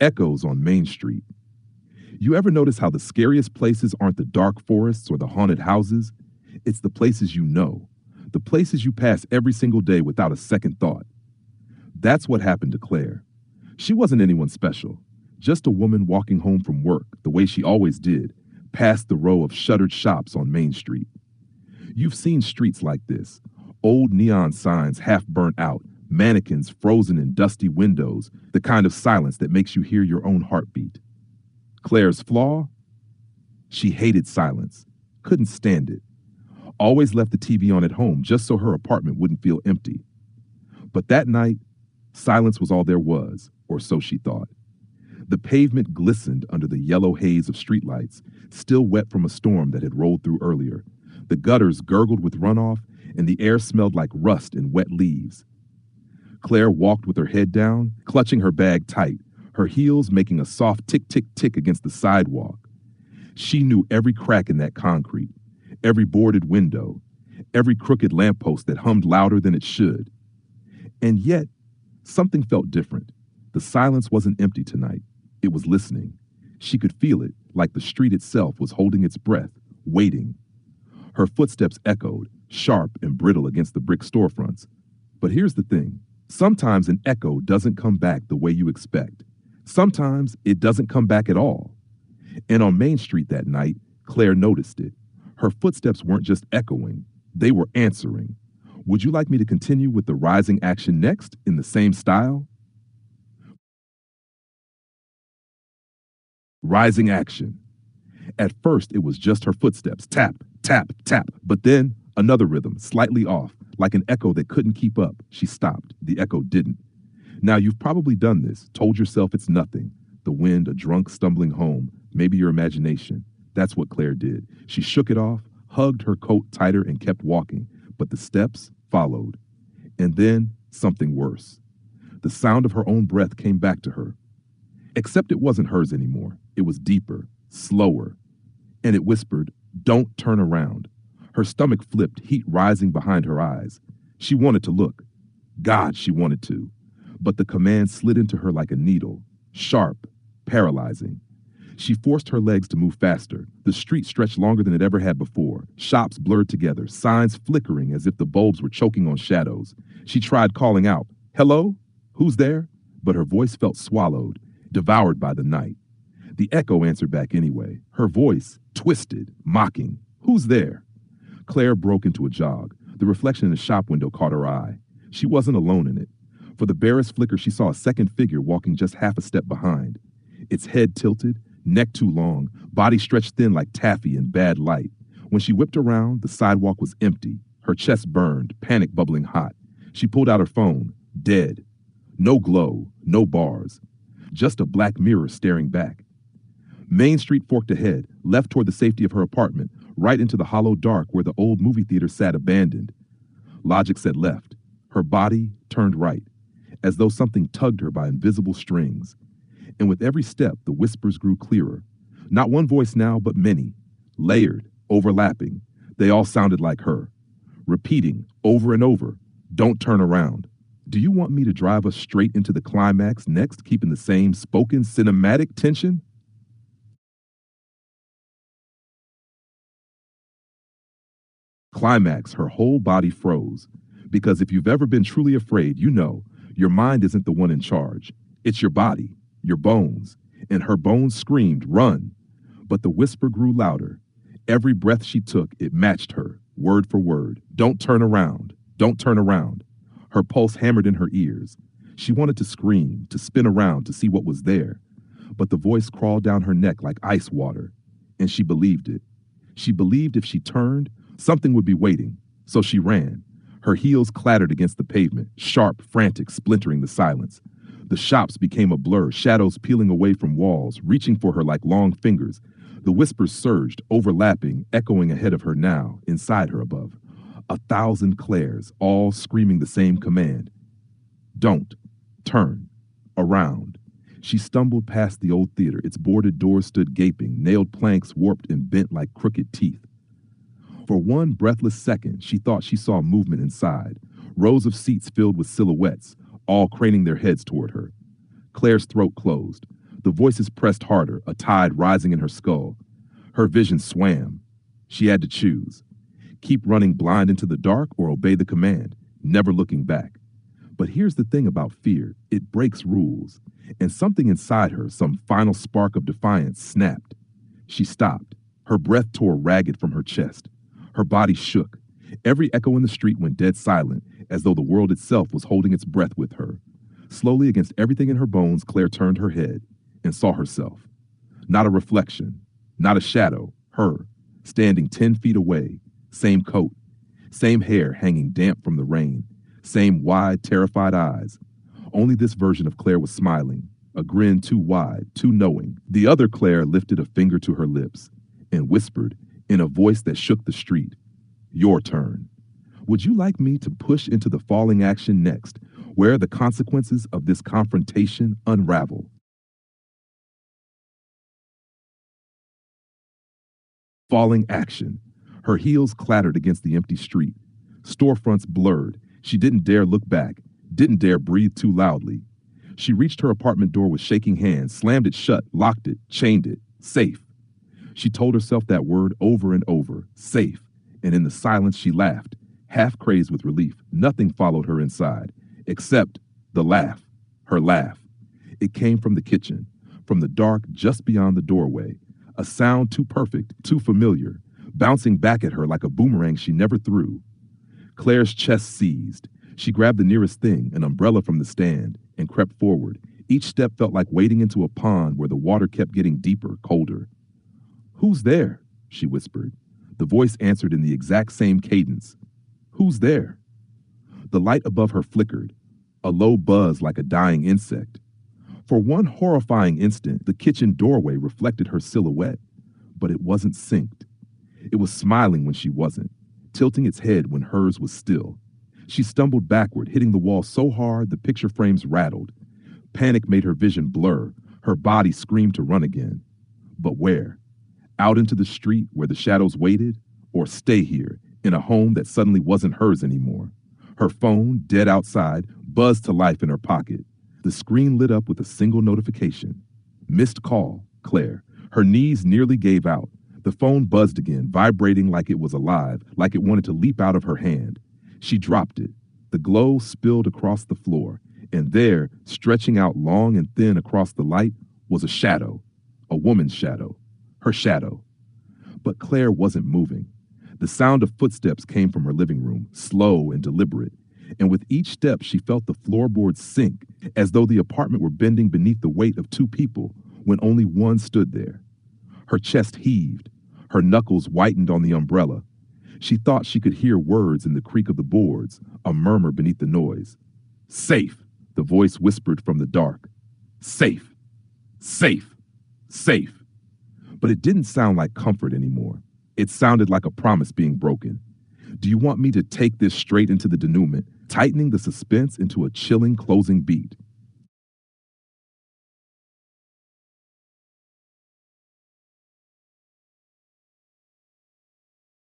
Echoes on Main Street. You ever notice how the scariest places aren't the dark forests or the haunted houses? It's the places you know, the places you pass every single day without a second thought. That's what happened to Claire. She wasn't anyone special, just a woman walking home from work the way she always did, past the row of shuttered shops on Main Street. You've seen streets like this, old neon signs half burnt out, mannequins frozen in dusty windows, the kind of silence that makes you hear your own heartbeat. Claire's flaw? She hated silence, couldn't stand it. Always left the TV on at home just so her apartment wouldn't feel empty. But that night, silence was all there was, or so she thought. The pavement glistened under the yellow haze of streetlights, still wet from a storm that had rolled through earlier. The gutters gurgled with runoff, and the air smelled like rust and wet leaves. Claire walked with her head down, clutching her bag tight, her heels making a soft tick-tick-tick against the sidewalk. She knew every crack in that concrete, every boarded window, every crooked lamppost that hummed louder than it should. And yet, something felt different. The silence wasn't empty tonight. It was listening. She could feel it, like the street itself was holding its breath, waiting. Her footsteps echoed, sharp and brittle against the brick storefronts. But here's the thing. Sometimes an echo doesn't come back the way you expect. Sometimes it doesn't come back at all. And on Main Street that night, Claire noticed it. Her footsteps weren't just echoing, they were answering. Would you like me to continue with the rising action next in the same style? Rising action. At first, it was just her footsteps, tap, tap, tap, but then another rhythm, slightly off, like an echo that couldn't keep up. She stopped. The echo didn't. Now, you've probably done this, told yourself it's nothing. The wind, a drunk stumbling home, maybe your imagination. That's what Claire did. She shook it off, hugged her coat tighter, and kept walking. But the steps followed. And then something worse. The sound of her own breath came back to her. Except it wasn't hers anymore. It was deeper, slower. And it whispered, "Don't turn around." Her stomach flipped, heat rising behind her eyes. She wanted to look. God, she wanted to. But the command slid into her like a needle, sharp, paralyzing. She forced her legs to move faster. The street stretched longer than it ever had before. Shops blurred together, signs flickering as if the bulbs were choking on shadows. She tried calling out, "Hello? Who's there?" But her voice felt swallowed, devoured by the night. The echo answered back anyway, her voice twisted, mocking. "Who's there?" Claire broke into a jog. The reflection in the shop window caught her eye. She wasn't alone in it. For the barest flicker, she saw a second figure walking just half a step behind. Its head tilted, neck too long, body stretched thin like taffy in bad light. When she whipped around, the sidewalk was empty. Her chest burned, panic bubbling hot. She pulled out her phone. Dead. No glow, no bars. Just a black mirror staring back. Main Street forked ahead, left toward the safety of her apartment, right into the hollow dark where the old movie theater sat abandoned. Logic said left. Her body turned right, as though something tugged her by invisible strings. And with every step, the whispers grew clearer. Not one voice now, but many. Layered, overlapping. They all sounded like her. Repeating, over and over, "Don't turn around." Do you want me to drive us straight into the climax next, keeping the same spoken cinematic tension? Climax, her whole body froze. Because if you've ever been truly afraid, you know, your mind isn't the one in charge. It's your body, your bones. And her bones screamed, "Run." But the whisper grew louder. Every breath she took, it matched her, word for word. "Don't turn around. Don't turn around." Her pulse hammered in her ears. She wanted to scream, to spin around, to see what was there. But the voice crawled down her neck like ice water. And she believed it. She believed if she turned, something would be waiting. So she ran. Her heels clattered against the pavement, sharp, frantic, splintering the silence. The shops became a blur, shadows peeling away from walls, reaching for her like long fingers. The whispers surged, overlapping, echoing ahead of her now, inside her above. 1,000 Claires, all screaming the same command. Don't. Turn. Around. She stumbled past the old theater. Its boarded doors stood gaping, nailed planks warped and bent like crooked teeth. For one breathless second, she thought she saw movement inside. Rows of seats filled with silhouettes, all craning their heads toward her. Claire's throat closed. The voices pressed harder, a tide rising in her skull. Her vision swam. She had to choose. Keep running blind into the dark or obey the command, never looking back. But here's the thing about fear. It breaks rules. And something inside her, some final spark of defiance, snapped. She stopped. Her breath tore ragged from her chest. Her body shook. Every echo in the street went dead silent, as though the world itself was holding its breath with her. Slowly, against everything in her bones, Claire turned her head and saw herself. Not a reflection, not a shadow, her, standing 10 feet away, same coat, same hair hanging damp from the rain, same wide, terrified eyes. Only this version of Claire was smiling, a grin too wide, too knowing. The other Claire lifted a finger to her lips and whispered in a voice that shook the street, "Your turn. Would you like me to push into the falling action next, where the consequences of this confrontation unravel?" Falling action. Her heels clattered against the empty street. Storefronts blurred. She didn't dare look back, didn't dare breathe too loudly. She reached her apartment door with shaking hands, slammed it shut, locked it, chained it. Safe. She told herself that word over and over, safe. And in the silence, she laughed, half crazed with relief. Nothing followed her inside, except the laugh, her laugh. It came from the kitchen, from the dark just beyond the doorway, a sound too perfect, too familiar, bouncing back at her like a boomerang she never threw. Claire's chest seized. She grabbed the nearest thing, an umbrella from the stand, and crept forward. Each step felt like wading into a pond where the water kept getting deeper, colder. "Who's there?" she whispered. The voice answered in the exact same cadence. "Who's there?" The light above her flickered, a low buzz like a dying insect. For one horrifying instant, the kitchen doorway reflected her silhouette, but it wasn't synced. It was smiling when she wasn't, tilting its head when hers was still. She stumbled backward, hitting the wall so hard the picture frames rattled. Panic made her vision blur. Her body screamed to run again. But where? Out into the street where the shadows waited? Or stay here, in a home that suddenly wasn't hers anymore? Her phone, dead outside, buzzed to life in her pocket. The screen lit up with a single notification. Missed call, Claire. Her knees nearly gave out. The phone buzzed again, vibrating like it was alive, like it wanted to leap out of her hand. She dropped it. The glow spilled across the floor, and there, stretching out long and thin across the light, was a shadow, a woman's shadow, her shadow. But Claire wasn't moving. The sound of footsteps came from her living room, slow and deliberate, and with each step she felt the floorboards sink, as though the apartment were bending beneath the weight of two people when only one stood there. Her chest heaved. Her knuckles whitened on the umbrella. She thought she could hear words in the creak of the boards, a murmur beneath the noise. "Safe," the voice whispered from the dark. "Safe, safe, safe." But it didn't sound like comfort anymore. It sounded like a promise being broken. "Do you want me to take this straight into the denouement, tightening the suspense into a chilling closing beat?"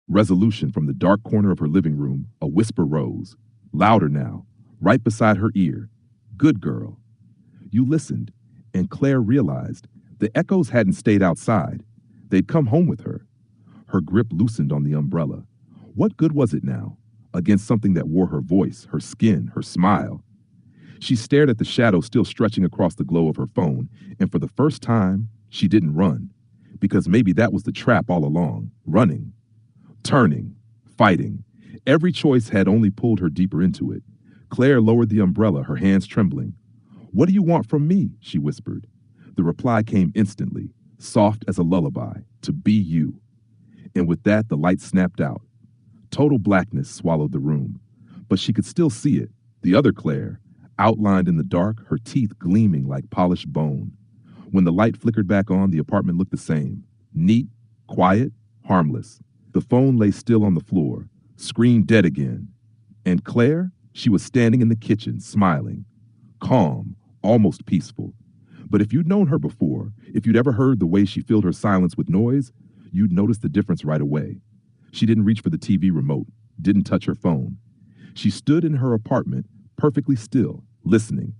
Resolution from the dark corner of her living room, a whisper rose, louder now, right beside her ear. "Good girl." You listened, and Claire realized the echoes hadn't stayed outside. They'd come home with her. Her grip loosened on the umbrella. What good was it now, against something that wore her voice, her skin, her smile? She stared at the shadow still stretching across the glow of her phone, and for the first time, she didn't run, because maybe that was the trap all along, running. Turning, fighting. Every choice had only pulled her deeper into it. Claire lowered the umbrella, her hands trembling. "What do you want from me?" she whispered. The reply came instantly, soft as a lullaby, to be you. And with that, the light snapped out. Total blackness swallowed the room. But she could still see it, the other Claire, outlined in the dark, her teeth gleaming like polished bone. When the light flickered back on, the apartment looked the same. Neat, quiet, harmless. The phone lay still on the floor, screen dead again. And Claire, she was standing in the kitchen, smiling. Calm, almost peaceful. But if you'd known her before, if you'd ever heard the way she filled her silence with noise, you'd notice the difference right away. She didn't reach for the TV remote, didn't touch her phone. She stood in her apartment, perfectly still, listening.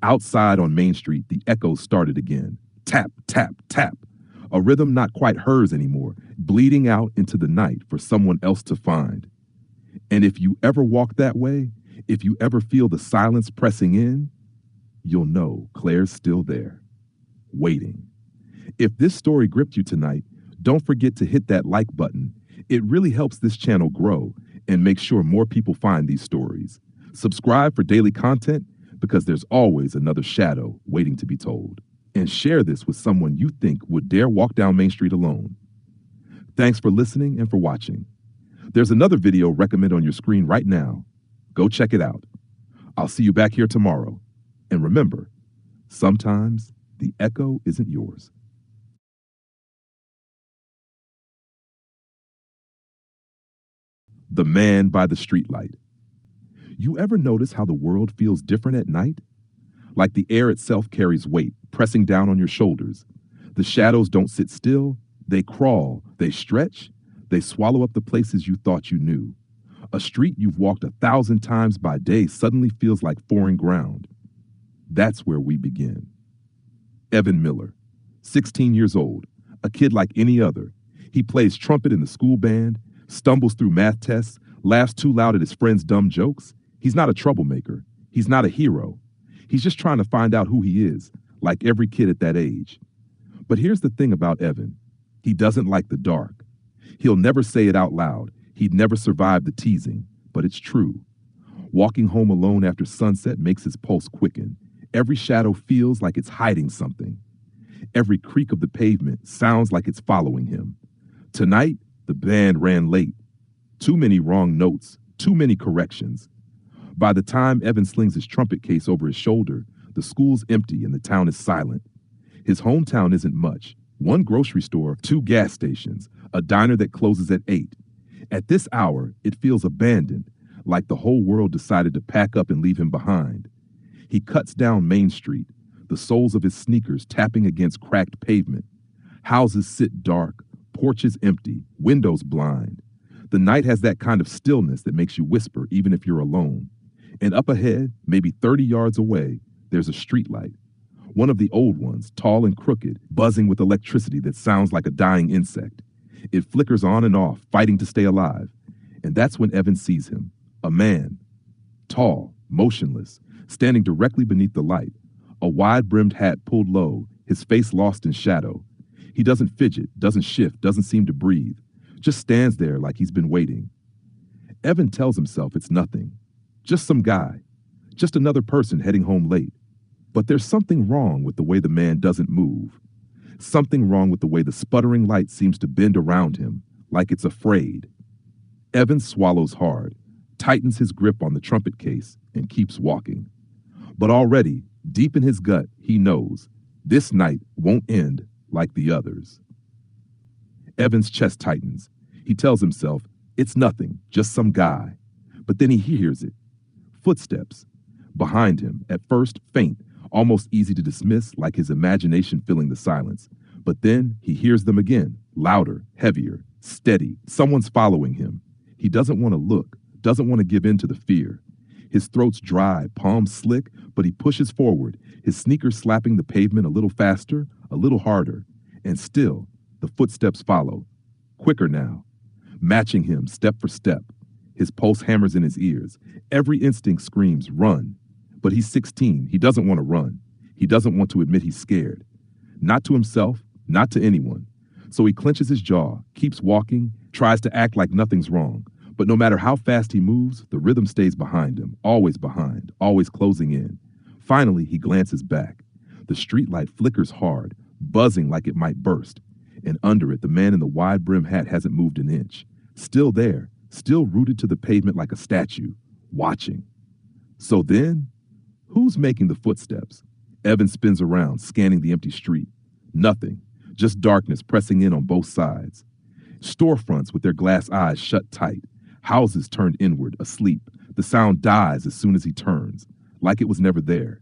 Outside on Main Street, the echoes started again. tap, tap, tap. A rhythm not quite hers anymore, bleeding out into the night for someone else to find. And if you ever walk that way, if you ever feel the silence pressing in, you'll know Claire's still there, waiting. If this story gripped you tonight, don't forget to hit that like button. It really helps this channel grow and make sure more people find these stories. Subscribe for daily content because there's always another shadow waiting to be told. And share this with someone you think would dare walk down Main Street alone. Thanks for listening and for watching. There's another video recommended on your screen right now. Go check it out. I'll see you back here tomorrow. And remember, sometimes the echo isn't yours. The Man by the Streetlight. You ever notice how the world feels different at night? Like the air itself carries weight, pressing down on your shoulders. The shadows don't sit still, they crawl, they stretch, they swallow up the places you thought you knew. A street you've walked 1,000 times by day suddenly feels like foreign ground. That's where we begin. Evan Miller, 16 years old, a kid like any other. He plays trumpet in the school band, stumbles through math tests, laughs too loud at his friends' dumb jokes. He's not a troublemaker. He's not a hero. He's just trying to find out who he is, like every kid at that age. But here's the thing about Evan. He doesn't like the dark. He'll never say it out loud. He'd never survive the teasing, but it's true. Walking home alone after sunset makes his pulse quicken. Every shadow feels like it's hiding something. Every creak of the pavement sounds like it's following him. Tonight, the band ran late. Too many wrong notes, too many corrections. By the time Evan slings his trumpet case over his shoulder, the school's empty and the town is silent. His hometown isn't much. One grocery store, 2 gas stations, a diner that closes at 8. At this hour, it feels abandoned, like the whole world decided to pack up and leave him behind. He cuts down Main Street, the soles of his sneakers tapping against cracked pavement. Houses sit dark, porches empty, windows blind. The night has that kind of stillness that makes you whisper even if you're alone. And up ahead, maybe 30 yards away, there's a streetlight. One of the old ones, tall and crooked, buzzing with electricity that sounds like a dying insect. It flickers on and off, fighting to stay alive. And that's when Evan sees him, a man, tall, motionless, standing directly beneath the light, a wide-brimmed hat pulled low, his face lost in shadow. He doesn't fidget, doesn't shift, doesn't seem to breathe, just stands there like he's been waiting. Evan tells himself it's nothing. Just some guy, just another person heading home late. But there's something wrong with the way the man doesn't move. Something wrong with the way the sputtering light seems to bend around him, like it's afraid. Evan swallows hard, tightens his grip on the trumpet case, and keeps walking. But already, deep in his gut, he knows this night won't end like the others. Evan's chest tightens. He tells himself, it's nothing, just some guy. But then he hears it. Footsteps. Behind him, at first faint, almost easy to dismiss, like his imagination filling the silence. But then he hears them again, louder, heavier, steady. Someone's following him. He doesn't want to look, doesn't want to give in to the fear. His throat's dry, palms slick, but he pushes forward, his sneakers slapping the pavement a little faster, a little harder. And still, the footsteps follow. Quicker now, matching him step for step. His pulse hammers in his ears. Every instinct screams, run. But he's 16. He doesn't want to run. He doesn't want to admit he's scared. Not to himself, not to anyone. So he clenches his jaw, keeps walking, tries to act like nothing's wrong. But no matter how fast he moves, the rhythm stays behind him, always behind, always closing in. Finally, he glances back. The streetlight flickers hard, buzzing like it might burst. And under it, the man in the wide-brimmed hat hasn't moved an inch. Still there, still rooted to the pavement like a statue, watching. So then, who's making the footsteps? Evan spins around, scanning the empty street. Nothing, just darkness pressing in on both sides. Storefronts with their glass eyes shut tight. Houses turned inward, asleep. The sound dies as soon as he turns, like it was never there.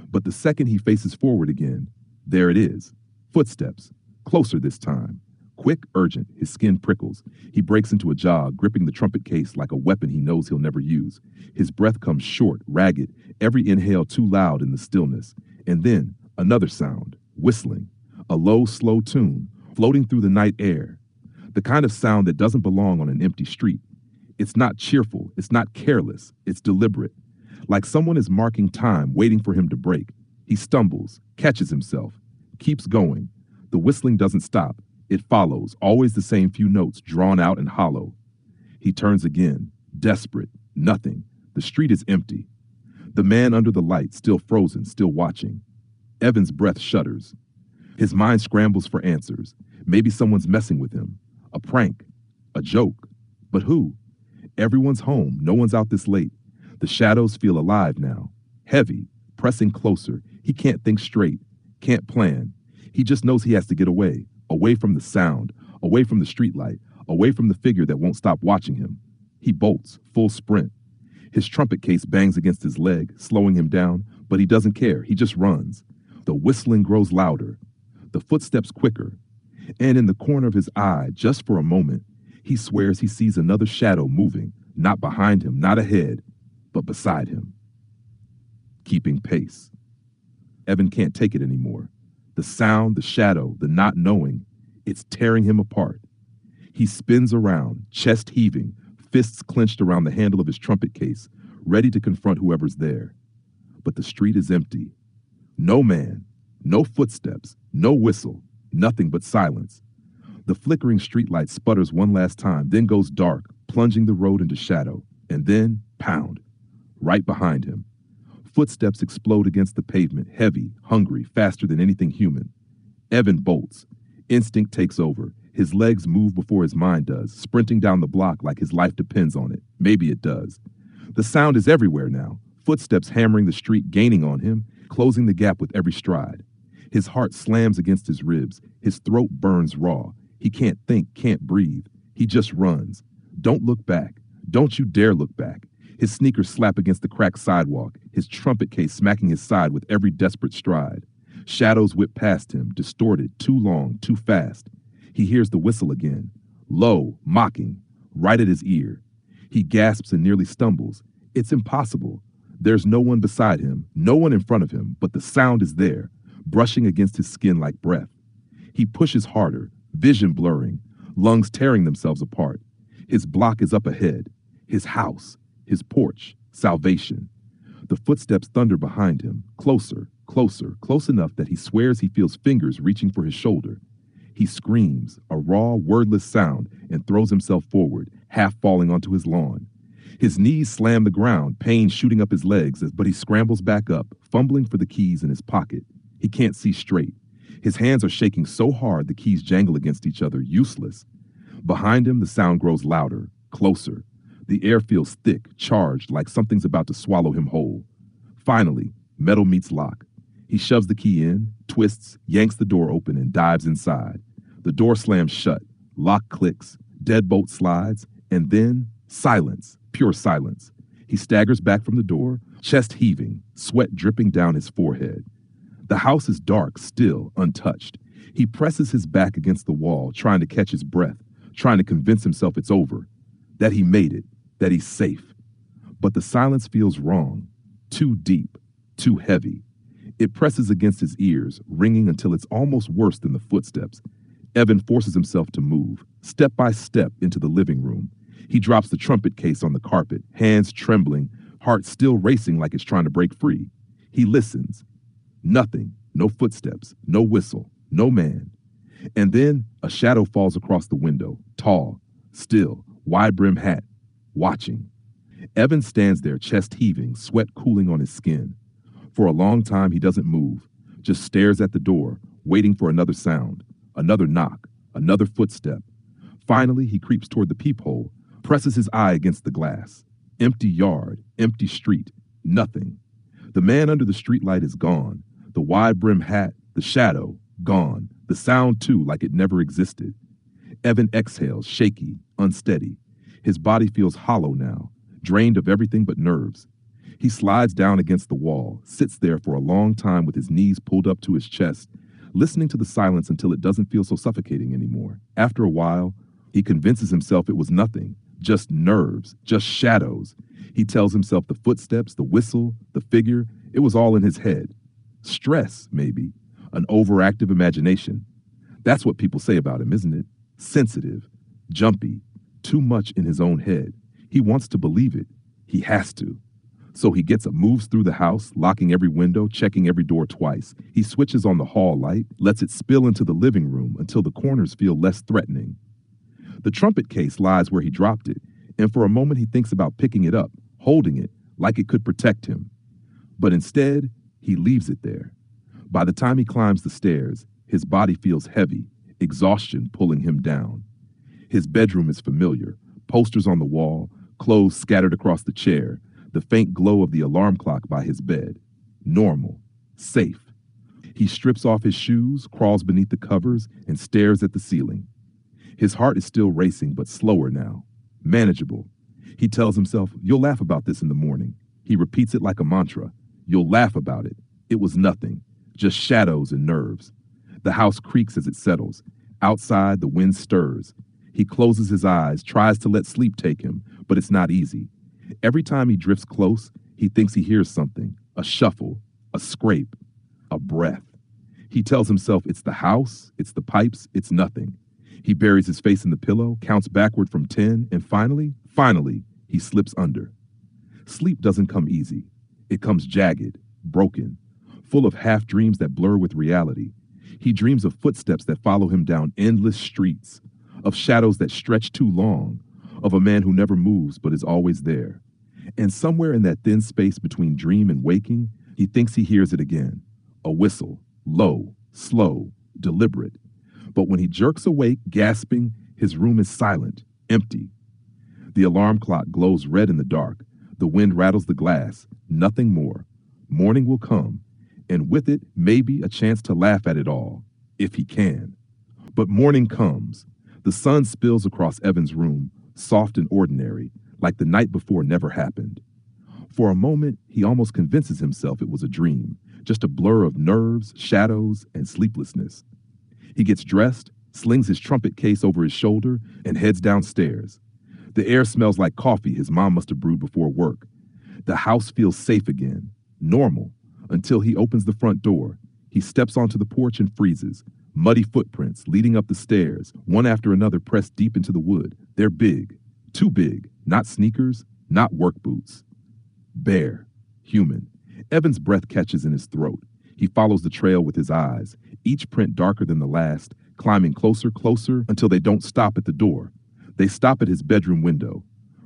But the second he faces forward again, there it is. Footsteps, closer this time. Quick, urgent, his skin prickles. He breaks into a jog, gripping the trumpet case like a weapon he knows he'll never use. His breath comes short, ragged, every inhale too loud in the stillness. And then, another sound, whistling. A low, slow tune, floating through the night air. The kind of sound that doesn't belong on an empty street. It's not cheerful, it's not careless, it's deliberate. Like someone is marking time, waiting for him to break. He stumbles, catches himself, keeps going. The whistling doesn't stop. It follows, always the same few notes, drawn out and hollow. He turns again, desperate, nothing. The street is empty. The man under the light, still frozen, still watching. Evan's breath shudders. His mind scrambles for answers. Maybe someone's messing with him. A prank, a joke. But who? Everyone's home. No one's out this late. The shadows feel alive now. Heavy, pressing closer. He can't think straight, can't plan. He just knows he has to get away. Away from the sound, away from the streetlight, away from the figure that won't stop watching him. He bolts, full sprint. His trumpet case bangs against his leg, slowing him down, but he doesn't care. He just runs. The whistling grows louder, the footsteps quicker, and in the corner of his eye, just for a moment, he swears he sees another shadow moving, not behind him, not ahead, but beside him, keeping pace. Evan can't take it anymore. The sound, the shadow, the not knowing, it's tearing him apart. He spins around, chest heaving, fists clenched around the handle of his trumpet case, ready to confront whoever's there. But the street is empty. No man, no footsteps, no whistle, nothing but silence. The flickering streetlight sputters one last time, then goes dark, plunging the road into shadow, and then pound, right behind him. Footsteps explode against the pavement, heavy, hungry, faster than anything human. Evan bolts. Instinct takes over. His legs move before his mind does, sprinting down the block like his life depends on it. Maybe it does. The sound is everywhere now. Footsteps hammering the street, gaining on him, closing the gap with every stride. His heart slams against his ribs. His throat burns raw. He can't think, can't breathe. He just runs. Don't look back. Don't you dare look back. His sneakers slap against the cracked sidewalk, his trumpet case smacking his side with every desperate stride. Shadows whip past him, distorted, too long, too fast. He hears the whistle again, low, mocking, right at his ear. He gasps and nearly stumbles. It's impossible. There's no one beside him, no one in front of him, but the sound is there, brushing against his skin like breath. He pushes harder, vision blurring, lungs tearing themselves apart. His block is up ahead, his house, his porch, salvation. The footsteps thunder behind him, closer, closer, close enough that he swears he feels fingers reaching for his shoulder. He screams, a raw, wordless sound, and throws himself forward, half falling onto his lawn. His knees slam the ground, pain shooting up his legs, but he scrambles back up, fumbling for the keys in his pocket. He can't see straight. His hands are shaking so hard the keys jangle against each other, useless. Behind him, the sound grows louder, closer. The air feels thick, charged, like something's about to swallow him whole. Finally, metal meets lock. He shoves the key in, twists, yanks the door open, and dives inside. The door slams shut, lock clicks, deadbolt slides, and then silence, pure silence. He staggers back from the door, chest heaving, sweat dripping down his forehead. The house is dark, still, untouched. He presses his back against the wall, trying to catch his breath, trying to convince himself it's over, that he made it, that he's safe. But the silence feels wrong, too deep, too heavy. It presses against his ears, ringing until it's almost worse than the footsteps. Evan forces himself to move, step by step, into the living room. He drops the trumpet case on the carpet, hands trembling, heart still racing like it's trying to break free. He listens. Nothing, no footsteps, no whistle, no man. And then a shadow falls across the window, tall, still, wide-brimmed hat, watching. Evan stands there, chest heaving, sweat cooling on his skin. For a long time, he doesn't move, just stares at the door, waiting for another sound, another knock, another footstep. Finally, he creeps toward the peephole, presses his eye against the glass. Empty yard, empty street, nothing. The man under the streetlight is gone. The wide-brimmed hat, the shadow, gone. The sound, too, like it never existed. Evan exhales, shaky, unsteady. His body feels hollow now, drained of everything but nerves. He slides down against the wall, sits there for a long time with his knees pulled up to his chest, listening to the silence until it doesn't feel so suffocating anymore. After a while, he convinces himself it was nothing, just nerves, just shadows. He tells himself the footsteps, the whistle, the figure, it was all in his head. Stress, maybe. An overactive imagination. That's what people say about him, isn't it? Sensitive, jumpy, too much in his own head. He wants to believe it. He has to. So he gets up, moves through the house, locking every window, checking every door twice. He switches on the hall light, lets it spill into the living room until the corners feel less threatening. The trumpet case lies where he dropped it, and for a moment he thinks about picking it up, holding it, like it could protect him. But instead, he leaves it there. By the time he climbs the stairs, his body feels heavy, exhaustion pulling him down. His bedroom is familiar, posters on the wall, clothes scattered across the chair, the faint glow of the alarm clock by his bed. Normal, safe. He strips off his shoes, crawls beneath the covers, and stares at the ceiling. His heart is still racing, but slower now. Manageable. He tells himself, "You'll laugh about this in the morning." He repeats it like a mantra. "You'll laugh about it. It was nothing. Just shadows and nerves." The house creaks as it settles. Outside, the wind stirs. He closes his eyes, tries to let sleep take him, but it's not easy. Every time he drifts close, he thinks he hears something, a shuffle, a scrape, a breath. He tells himself it's the house, it's the pipes, it's nothing. He buries his face in the pillow, counts backward from 10, and finally, he slips under. Sleep doesn't come easy. It comes jagged, broken, full of half dreams that blur with reality. He dreams of footsteps that follow him down endless streets, of shadows that stretch too long, of a man who never moves but is always there. And somewhere in that thin space between dream and waking, he thinks he hears it again. A whistle, low, slow, deliberate. But when he jerks awake, gasping, his room is silent, empty. The alarm clock glows red in the dark. The wind rattles the glass. Nothing more. Morning will come, and with it, maybe a chance to laugh at it all, if he can. But morning comes. The sun spills across Evan's room, soft and ordinary, like the night before never happened. For a moment, he almost convinces himself it was a dream, just a blur of nerves, shadows, and sleeplessness. He gets dressed, slings his trumpet case over his shoulder, and heads downstairs. The air smells like coffee his mom must have brewed before work. The house feels safe again, normal, until he opens the front door. He steps onto the porch and freezes. Muddy footprints leading up the stairs, one after another pressed deep into the wood. They're big, too big, not sneakers, not work boots. Bare, human. Evan's breath catches in his throat. He follows the trail with his eyes, each print darker than the last, climbing closer, until they don't stop at the door. They stop at his bedroom window,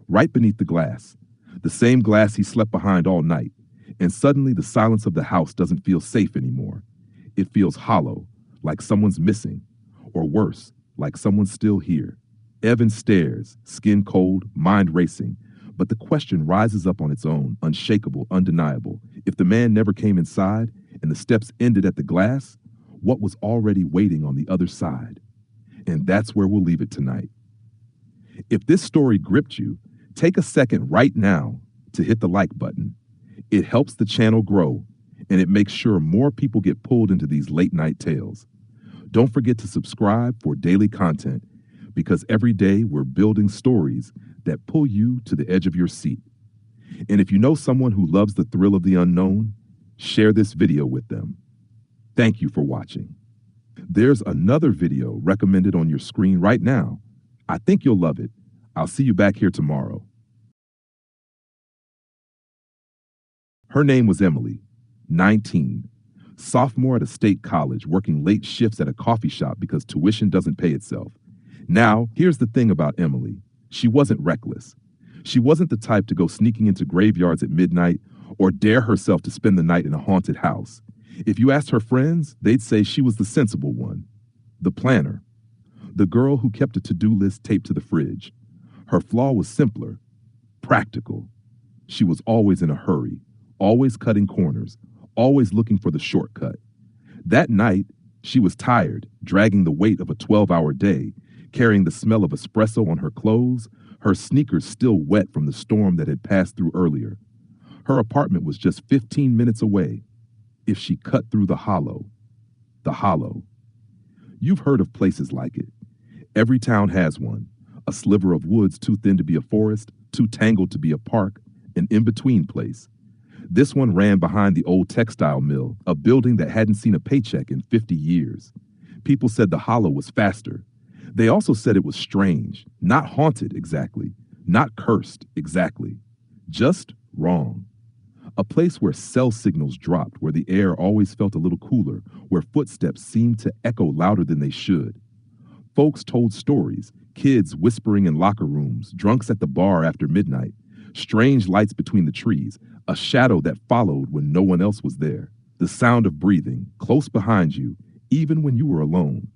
right beneath the glass, the same glass he slept behind all night. And suddenly the silence of the house doesn't feel safe anymore. It feels hollow, like someone's missing, or worse, like someone's still here. Evan stares, skin cold, mind racing, but the question rises up on its own, unshakable, undeniable. If the man never came inside and the steps ended at the glass, what was already waiting on the other side? And that's where we'll leave it tonight. If this story gripped you, take a second right now to hit the like button. It helps the channel grow, and it makes sure more people get pulled into these late night tales. Don't forget to subscribe for daily content, because every day we're building stories that pull you to the edge of your seat. And if you know someone who loves the thrill of the unknown, share this video with them. Thank you for watching. There's another video recommended on your screen right now. I think you'll love it. I'll see you back here tomorrow. Her name was Emily, 19, sophomore at a state college, working late shifts at a coffee shop because tuition doesn't pay itself. Now, here's the thing about Emily. She wasn't reckless. She wasn't the type to go sneaking into graveyards at midnight or dare herself to spend the night in a haunted house. If you asked her friends, they'd say she was the sensible one, the planner, the girl who kept a to-do list taped to the fridge. Her flaw was simpler, practical. She was always in a hurry, always cutting corners, always looking for the shortcut. That night, she was tired, dragging the weight of a 12-hour day, carrying the smell of espresso on her clothes, her sneakers still wet from the storm that had passed through earlier. Her apartment was just 15 minutes away. If she cut through the hollow. You've heard of places like it. Every town has one. A sliver of woods too thin to be a forest, too tangled to be a park, an in-between place. This one ran behind the old textile mill, a building that hadn't seen a paycheck in 50 years. People said the hollow was faster. They also said it was strange, not haunted exactly, not cursed exactly, just wrong. A place where cell signals dropped, where the air always felt a little cooler, where footsteps seemed to echo louder than they should. Folks told stories, kids whispering in locker rooms, drunks at the bar after midnight, strange lights between the trees, a shadow that followed when no one else was there, the sound of breathing, close behind you, even when you were alone.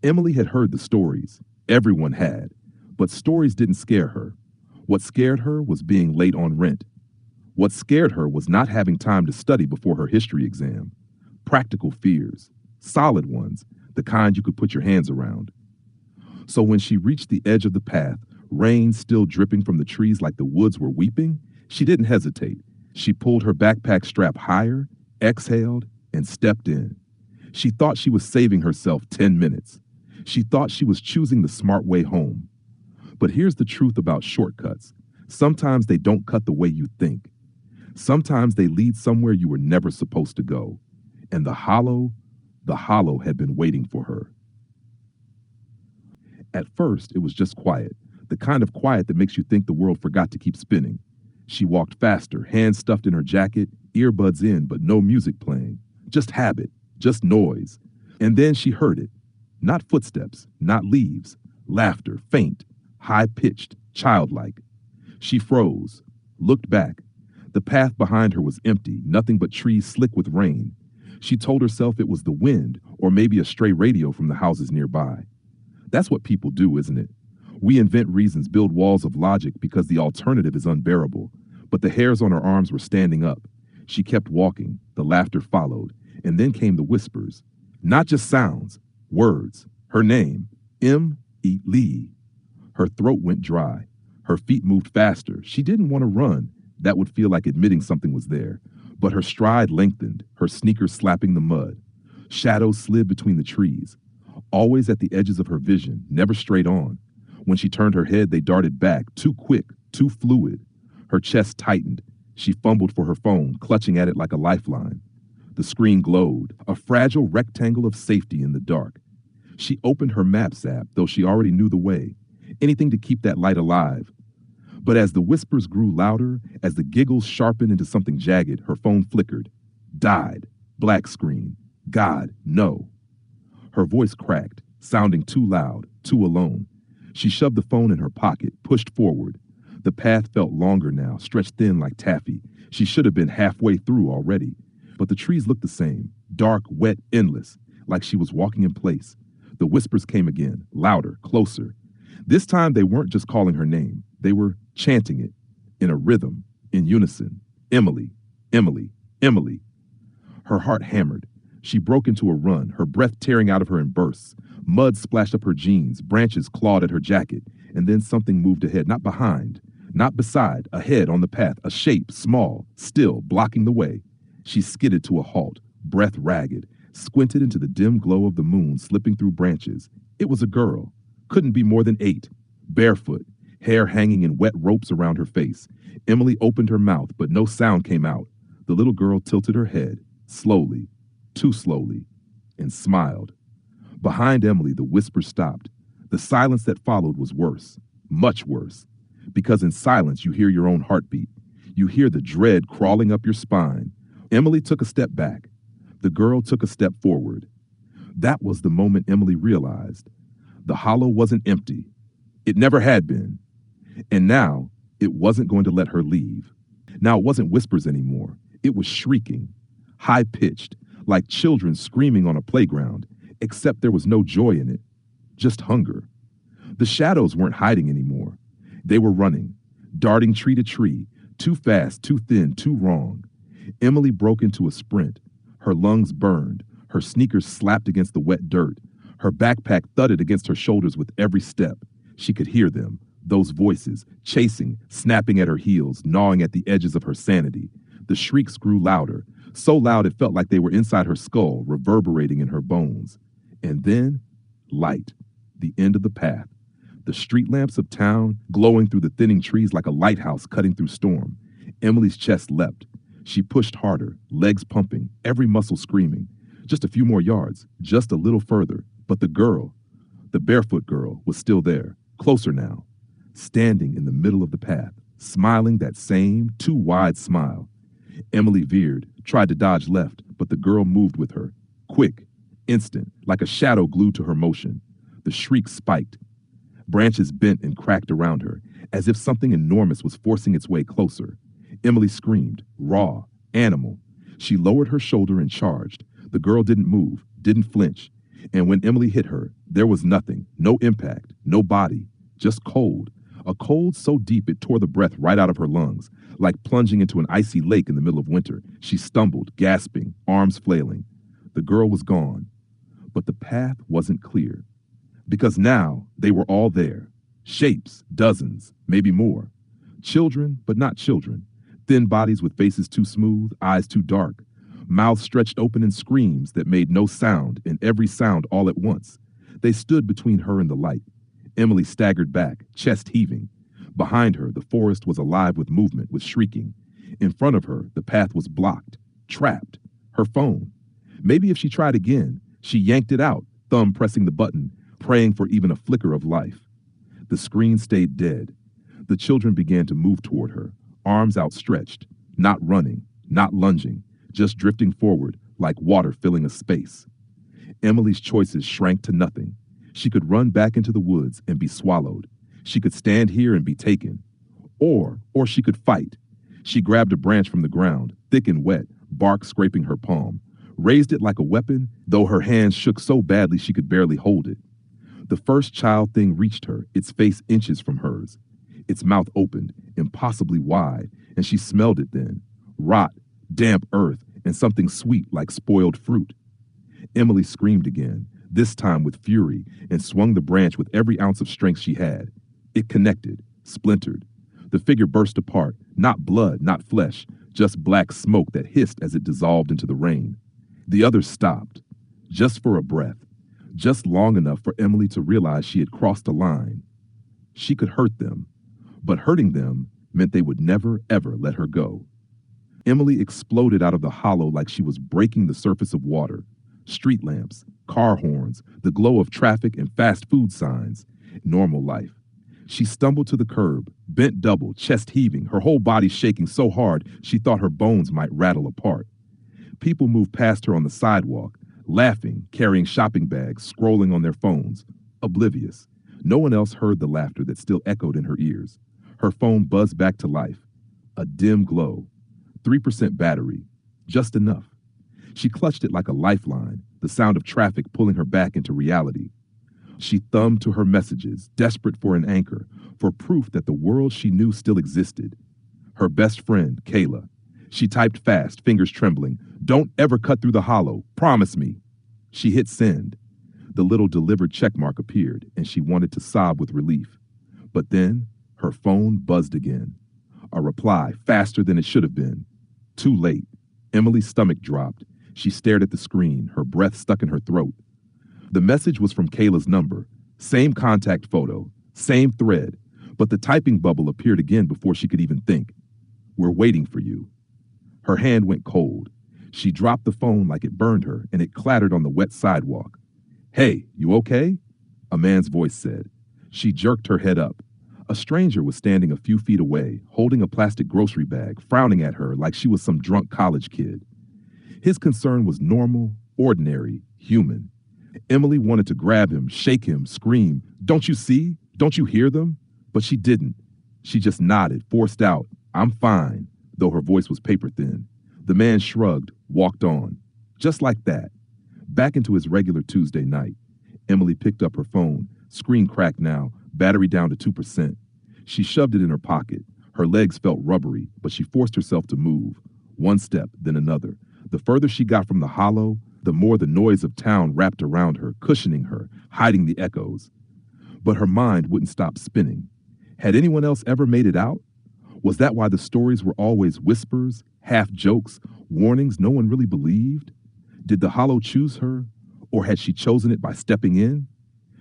Emily had heard the stories. Everyone had. But stories didn't scare her. What scared her was being late on rent. What scared her was not having time to study before her history exam. Practical fears, solid ones, the kind you could put your hands around. So when she reached the edge of the path, rain still dripping from the trees like the woods were weeping, she didn't hesitate. She pulled her backpack strap higher, exhaled, and stepped in. She thought she was saving herself 10 minutes. She thought she was choosing the smart way home. But here's the truth about shortcuts. Sometimes they don't cut the way you think. Sometimes they lead somewhere you were never supposed to go. And the hollow had been waiting for her. At first, it was just quiet, the kind of quiet that makes you think the world forgot to keep spinning. She walked faster, hands stuffed in her jacket, earbuds in, but no music playing. Just habit, just noise. And then she heard it. Not footsteps, not leaves. Laughter, faint, high-pitched, childlike. She froze, looked back. The path behind her was empty, nothing but trees slick with rain. She told herself it was the wind or maybe a stray radio from the houses nearby. That's what people do, isn't it? We invent reasons, build walls of logic because the alternative is unbearable. But the hairs on her arms were standing up. She kept walking, the laughter followed, and then came the whispers. Not just sounds, words. Her name, Lee. Her throat went dry. Her feet moved faster. She didn't want to run. That would feel like admitting something was there. But her stride lengthened, her sneakers slapping the mud. Shadows slid between the trees, always at the edges of her vision, never straight on. When she turned her head, they darted back, too quick, too fluid. Her chest tightened. She fumbled for her phone, clutching at it like a lifeline. The screen glowed, a fragile rectangle of safety in the dark. She opened her Maps app, though she already knew the way. Anything to keep that light alive. But as the whispers grew louder, as the giggles sharpened into something jagged, her phone flickered. Died. Black screen. God, no. Her voice cracked, sounding too loud, too alone. She shoved the phone in her pocket, pushed forward. The path felt longer now, stretched thin like taffy. She should have been halfway through already. But the trees looked the same, dark, wet, endless, like she was walking in place. The whispers came again, louder, closer. This time they weren't just calling her name. They were chanting it, in a rhythm, in unison. Emily, Emily, Emily. Her heart hammered. She broke into a run, her breath tearing out of her in bursts. Mud splashed up her jeans, branches clawed at her jacket, and then something moved ahead, not behind, not beside, ahead on the path, a shape, small, still, blocking the way. She skidded to a halt, breath ragged, squinted into the dim glow of the moon slipping through branches. It was a girl, couldn't be more than 8, barefoot, hair hanging in wet ropes around her face. Emily opened her mouth, but no sound came out. The little girl tilted her head, slowly, too slowly, and smiled. Behind Emily, the whisper stopped. The silence that followed was worse, much worse, because in silence you hear your own heartbeat. You hear the dread crawling up your spine. Emily took a step back. The girl took a step forward. That was the moment Emily realized. The hollow wasn't empty. It never had been. And now, it wasn't going to let her leave. Now it wasn't whispers anymore. It was shrieking, high-pitched, like children screaming on a playground, except there was no joy in it, just hunger. The shadows weren't hiding anymore. They were running, darting tree to tree, too fast, too thin, too wrong. Emily broke into a sprint. Her lungs burned. Her sneakers slapped against the wet dirt. Her backpack thudded against her shoulders with every step. She could hear them, those voices, chasing, snapping at her heels, gnawing at the edges of her sanity. The shrieks grew louder, so loud it felt like they were inside her skull, reverberating in her bones. And then, light, the end of the path. The street lamps of town glowing through the thinning trees like a lighthouse cutting through storm. Emily's chest leapt. She pushed harder, legs pumping, every muscle screaming. Just a few more yards, just a little further. But the girl, the barefoot girl, was still there, closer now, standing in the middle of the path, smiling that same too wide smile. Emily veered, tried to dodge left, but the girl moved with her. Quick, instant, like a shadow glued to her motion. The shriek spiked. Branches bent and cracked around her, as if something enormous was forcing its way closer. Emily screamed, raw, animal. She lowered her shoulder and charged. The girl didn't move, didn't flinch. And when Emily hit her, there was nothing, no impact, no body, just cold. A cold so deep it tore the breath right out of her lungs, like plunging into an icy lake in the middle of winter. She stumbled, gasping, arms flailing. The girl was gone. But the path wasn't clear. Because now they were all there. Shapes, dozens, maybe more. Children, but not children. Thin bodies with faces too smooth, eyes too dark. Mouths stretched open in screams that made no sound, and every sound all at once. They stood between her and the light. Emily staggered back, chest heaving. Behind her, the forest was alive with movement, with shrieking. In front of her, the path was blocked, trapped. Her phone. Maybe if she tried again, she yanked it out, thumb pressing the button, praying for even a flicker of life. The screen stayed dead. The children began to move toward her, arms outstretched, not running, not lunging, just drifting forward like water filling a space. Emily's choices shrank to nothing. She could run back into the woods and be swallowed. She could stand here and be taken. Or she could fight. She grabbed a branch from the ground, thick and wet, bark scraping her palm, raised it like a weapon, though her hands shook so badly she could barely hold it. The first child thing reached her, its face inches from hers. Its mouth opened, impossibly wide, and she smelled it then. Rot, damp earth, and something sweet like spoiled fruit. Emily screamed again, this time with fury, and swung the branch with every ounce of strength she had. It connected, splintered. The figure burst apart, not blood, not flesh, just black smoke that hissed as it dissolved into the rain. The others stopped, just for a breath, just long enough for Emily to realize she had crossed a line. She could hurt them, but hurting them meant they would never, ever let her go. Emily exploded out of the hollow like she was breaking the surface of water. Street lamps, car horns, the glow of traffic and fast food signs. Normal life. She stumbled to the curb, bent double, chest heaving, her whole body shaking so hard she thought her bones might rattle apart. People moved past her on the sidewalk, laughing, carrying shopping bags, scrolling on their phones, oblivious. No one else heard the laughter that still echoed in her ears. Her phone buzzed back to life. A dim glow. 3% battery. Just enough. She clutched it like a lifeline, the sound of traffic pulling her back into reality. She thumbed to her messages, desperate for an anchor, for proof that the world she knew still existed. Her best friend, Kayla. She typed fast, fingers trembling. Don't ever cut through the hollow. Promise me. She hit send. The little delivered checkmark appeared, and she wanted to sob with relief. But then, her phone buzzed again. A reply, faster than it should have been. Too late. Emily's stomach dropped. She stared at the screen, her breath stuck in her throat. The message was from Kayla's number. Same contact photo, same thread, but the typing bubble appeared again before she could even think. We're waiting for you. Her hand went cold. She dropped the phone like it burned her, and it clattered on the wet sidewalk. Hey, you okay? A man's voice said. She jerked her head up. A stranger was standing a few feet away, holding a plastic grocery bag, frowning at her like she was some drunk college kid. His concern was normal, ordinary, human. Emily wanted to grab him, shake him, scream, "Don't you see? Don't you hear them?" But she didn't. She just nodded, forced out, "I'm fine," though her voice was paper thin. The man shrugged, walked on. Just like that. Back into his regular Tuesday night. Emily picked up her phone, screen cracked now, battery down to 2%. She shoved it in her pocket. Her legs felt rubbery, but she forced herself to move. One step, then another. The further she got from the hollow, the more the noise of town wrapped around her, cushioning her, hiding the echoes. But her mind wouldn't stop spinning. Had anyone else ever made it out? Was that why the stories were always whispers, half jokes, warnings no one really believed? Did the hollow choose her, or had she chosen it by stepping in?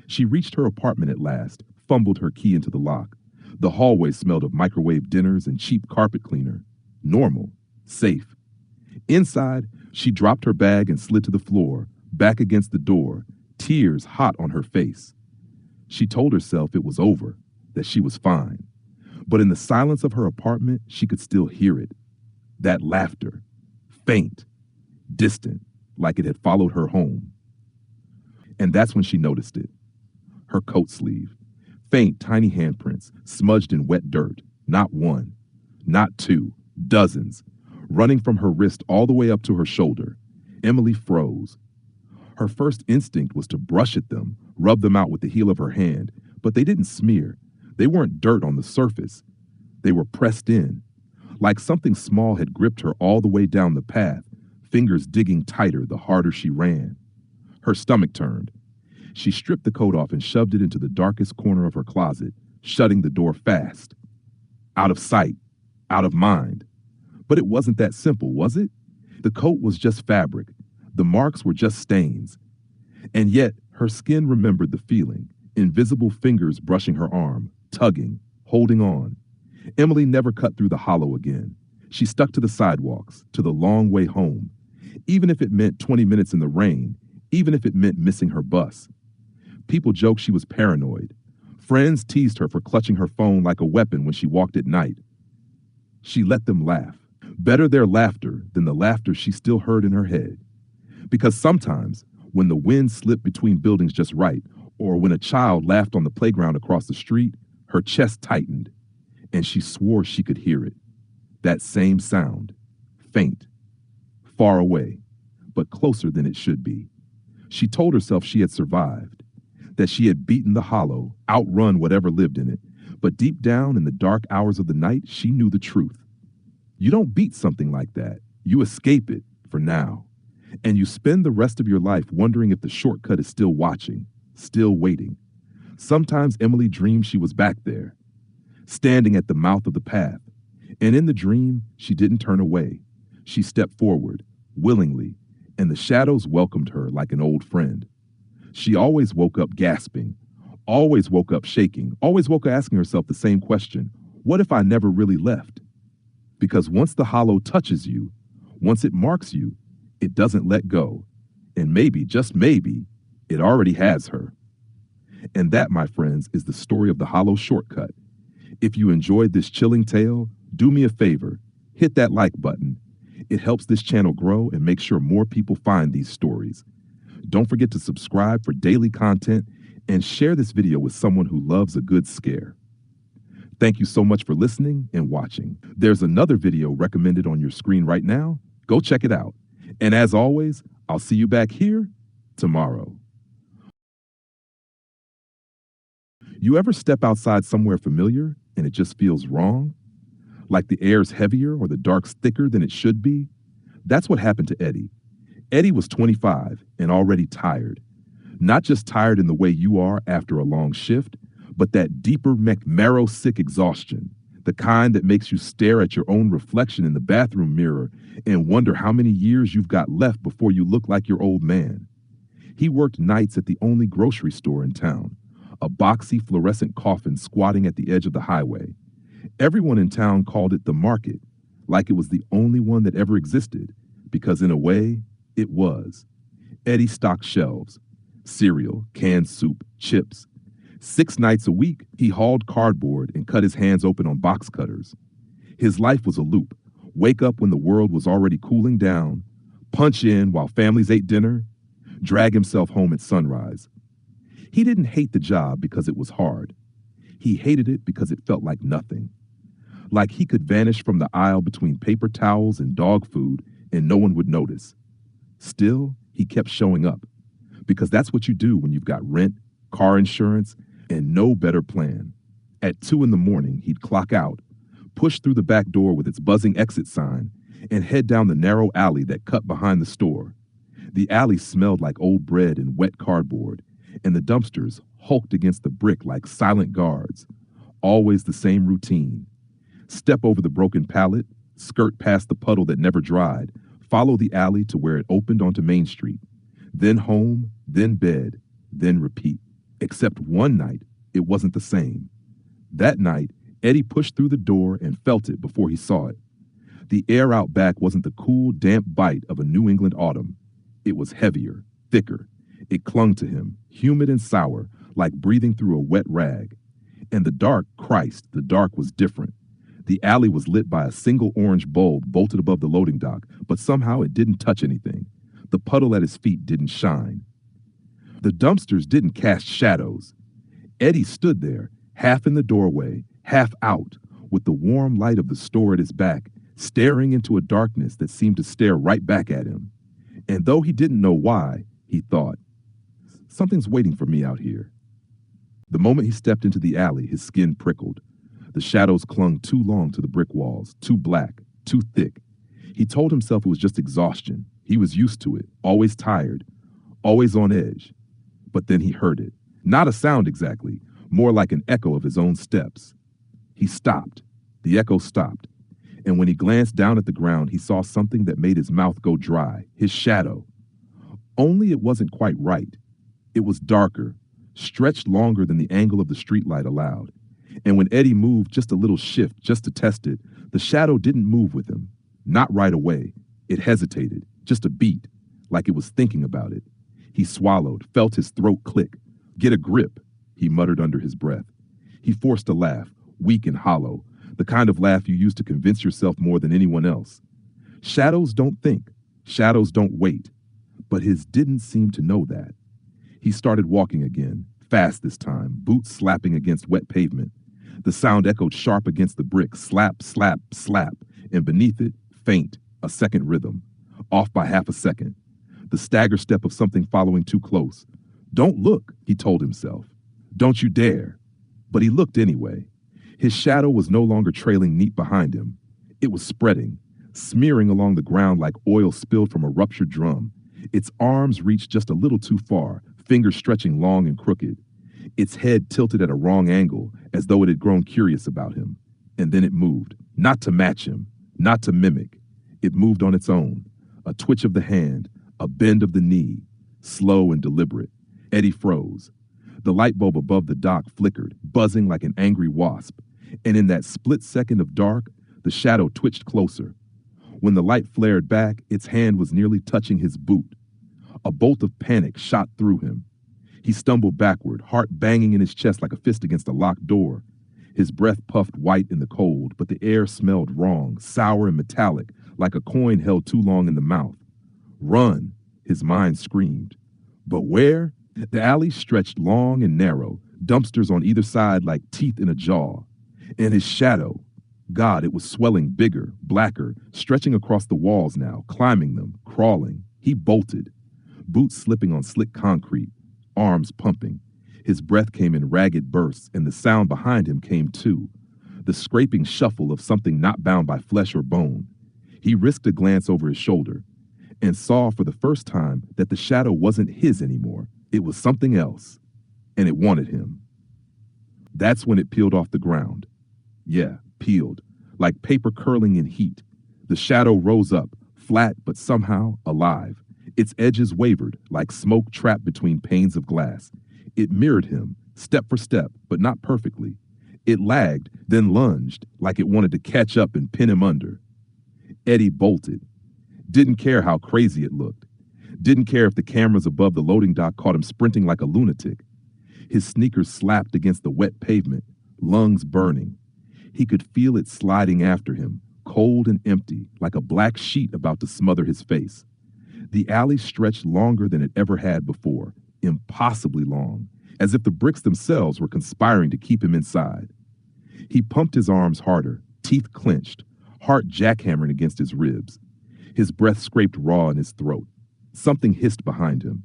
She reached her apartment at last, fumbled her key into the lock. The hallway smelled of microwave dinners and cheap carpet cleaner. Normal, safe. Inside, she dropped her bag and slid to the floor, back against the door, tears hot on her face. She told herself it was over, that she was fine. But in the silence of her apartment, she could still hear it. That laughter, faint, distant, like it had followed her home. And that's when she noticed it. Her coat sleeve. Faint, tiny handprints, smudged in wet dirt. Not one, not two, dozens, running from her wrist all the way up to her shoulder. Emily froze. Her first instinct was to brush at them, rub them out with the heel of her hand, but they didn't smear. They weren't dirt on the surface. They were pressed in, like something small had gripped her all the way down the path, fingers digging tighter the harder she ran. Her stomach turned. She stripped the coat off and shoved it into the darkest corner of her closet, shutting the door fast. Out of sight, out of mind. But it wasn't that simple, was it? The coat was just fabric. The marks were just stains. And yet, her skin remembered the feeling, invisible fingers brushing her arm, tugging, holding on. Emily never cut through the hollow again. She stuck to the sidewalks, to the long way home, even if it meant 20 minutes in the rain, even if it meant missing her bus. People joked she was paranoid. Friends teased her for clutching her phone like a weapon when she walked at night. She let them laugh. Better their laughter than the laughter she still heard in her head. Because sometimes, when the wind slipped between buildings just right, or when a child laughed on the playground across the street, her chest tightened, and she swore she could hear it. That same sound, faint, far away, but closer than it should be. She told herself she had survived, that she had beaten the hollow, outrun whatever lived in it, but deep down in the dark hours of the night, she knew the truth. You don't beat something like that. You escape it, for now. And you spend the rest of your life wondering if the shortcut is still watching, still waiting. Sometimes Emily dreamed she was back there, standing at the mouth of the path. And in the dream, she didn't turn away. She stepped forward, willingly, and the shadows welcomed her like an old friend. She always woke up gasping, always woke up shaking, always woke up asking herself the same question: what if I never really left? Because once the hollow touches you, once it marks you, it doesn't let go. And maybe, just maybe, it already has her. And that, my friends, is the story of the hollow shortcut. If you enjoyed this chilling tale, do me a favor, hit that like button. It helps this channel grow and make sure more people find these stories. Don't forget to subscribe for daily content and share this video with someone who loves a good scare. Thank you so much for listening and watching. There's another video recommended on your screen right now. Go check it out. And as always, I'll see you back here tomorrow. You ever step outside somewhere familiar and it just feels wrong? Like the air's heavier or the dark's thicker than it should be? That's what happened to Eddie. Eddie was 25 and already tired. Not just tired in the way you are after a long shift, but that deeper marrow-sick exhaustion, the kind that makes you stare at your own reflection in the bathroom mirror and wonder how many years you've got left before you look like your old man. He worked nights at the only grocery store in town, a boxy fluorescent coffin squatting at the edge of the highway. Everyone in town called it the market, like it was the only one that ever existed, because in a way, it was. Eddie stocked shelves, cereal, canned soup, chips. 6 nights a week, he hauled cardboard and cut his hands open on box cutters. His life was a loop. Wake up when the world was already cooling down, punch in while families ate dinner, drag himself home at sunrise. He didn't hate the job because it was hard. He hated it because it felt like nothing. Like he could vanish from the aisle between paper towels and dog food and no one would notice. Still, he kept showing up, because that's what you do when you've got rent, car insurance, and no better plan. At 2 a.m, he'd clock out, push through the back door with its buzzing exit sign, and head down the narrow alley that cut behind the store. The alley smelled like old bread and wet cardboard, and the dumpsters hulked against the brick like silent guards. Always the same routine. Step over the broken pallet, skirt past the puddle that never dried, follow the alley to where it opened onto Main Street. Then home, then bed, then repeat. Except one night, it wasn't the same. That night, Eddie pushed through the door and felt it before he saw it. The air out back wasn't the cool, damp bite of a New England autumn. It was heavier, thicker. It clung to him, humid and sour, like breathing through a wet rag. And the dark, Christ, the dark was different. The alley was lit by a single orange bulb bolted above the loading dock, but somehow it didn't touch anything. The puddle at his feet didn't shine. The dumpsters didn't cast shadows. Eddie stood there, half in the doorway, half out, with the warm light of the store at his back, staring into a darkness that seemed to stare right back at him. And though he didn't know why, he thought, something's waiting for me out here. The moment he stepped into the alley, his skin prickled. The shadows clung too long to the brick walls, too black, too thick. He told himself it was just exhaustion. He was used to it, always tired, always on edge. But then he heard it. Not a sound exactly, more like an echo of his own steps. He stopped. The echo stopped. And when he glanced down at the ground, he saw something that made his mouth go dry, his shadow. Only it wasn't quite right. It was darker, stretched longer than the angle of the streetlight allowed. And when Eddie moved just a little shift, just to test it, the shadow didn't move with him. Not right away. It hesitated, just a beat, like it was thinking about it. He swallowed, felt his throat click. Get a grip, he muttered under his breath. He forced a laugh, weak and hollow, the kind of laugh you use to convince yourself more than anyone else. Shadows don't think. Shadows don't wait. But his didn't seem to know that. He started walking again, fast this time, boots slapping against wet pavement. The sound echoed sharp against the brick, slap, slap, slap, and beneath it, faint, a second rhythm, off by half a second. The stagger step of something following too close. Don't look, he told himself. Don't you dare. But he looked anyway. His shadow was no longer trailing neat behind him. It was spreading, smearing along the ground like oil spilled from a ruptured drum. Its arms reached just a little too far, fingers stretching long and crooked. Its head tilted at a wrong angle, as though it had grown curious about him. And then it moved, not to match him, not to mimic. It moved on its own, a twitch of the hand, a bend of the knee, slow and deliberate. Eddie froze. The light bulb above the dock flickered, buzzing like an angry wasp. And in that split second of dark, the shadow twitched closer. When the light flared back, its hand was nearly touching his boot. A bolt of panic shot through him. He stumbled backward, heart banging in his chest like a fist against a locked door. His breath puffed white in the cold, but the air smelled wrong, sour and metallic, like a coin held too long in the mouth. Run, his mind screamed. But where? The alley stretched long and narrow, dumpsters on either side like teeth in a jaw. And his shadow, God, it was swelling bigger, blacker, stretching across the walls now, climbing them, crawling. He bolted, boots slipping on slick concrete, arms pumping. His breath came in ragged bursts, and the sound behind him came too, the scraping shuffle of something not bound by flesh or bone. He risked a glance over his shoulder and saw for the first time that the shadow wasn't his anymore. It was something else, and it wanted him. That's when it peeled off the ground. Yeah, peeled, like paper curling in heat. The shadow rose up, flat but somehow alive. Its edges wavered, like smoke trapped between panes of glass. It mirrored him, step for step, but not perfectly. It lagged, then lunged, like it wanted to catch up and pin him under. Eddie bolted. Didn't care how crazy it looked. Didn't care if the cameras above the loading dock caught him sprinting like a lunatic. His sneakers slapped against the wet pavement, lungs burning. He could feel it sliding after him, cold and empty, like a black sheet about to smother his face. The alley stretched longer than it ever had before, impossibly long, as if the bricks themselves were conspiring to keep him inside. He pumped his arms harder, teeth clenched, heart jackhammering against his ribs. His breath scraped raw in his throat. Something hissed behind him.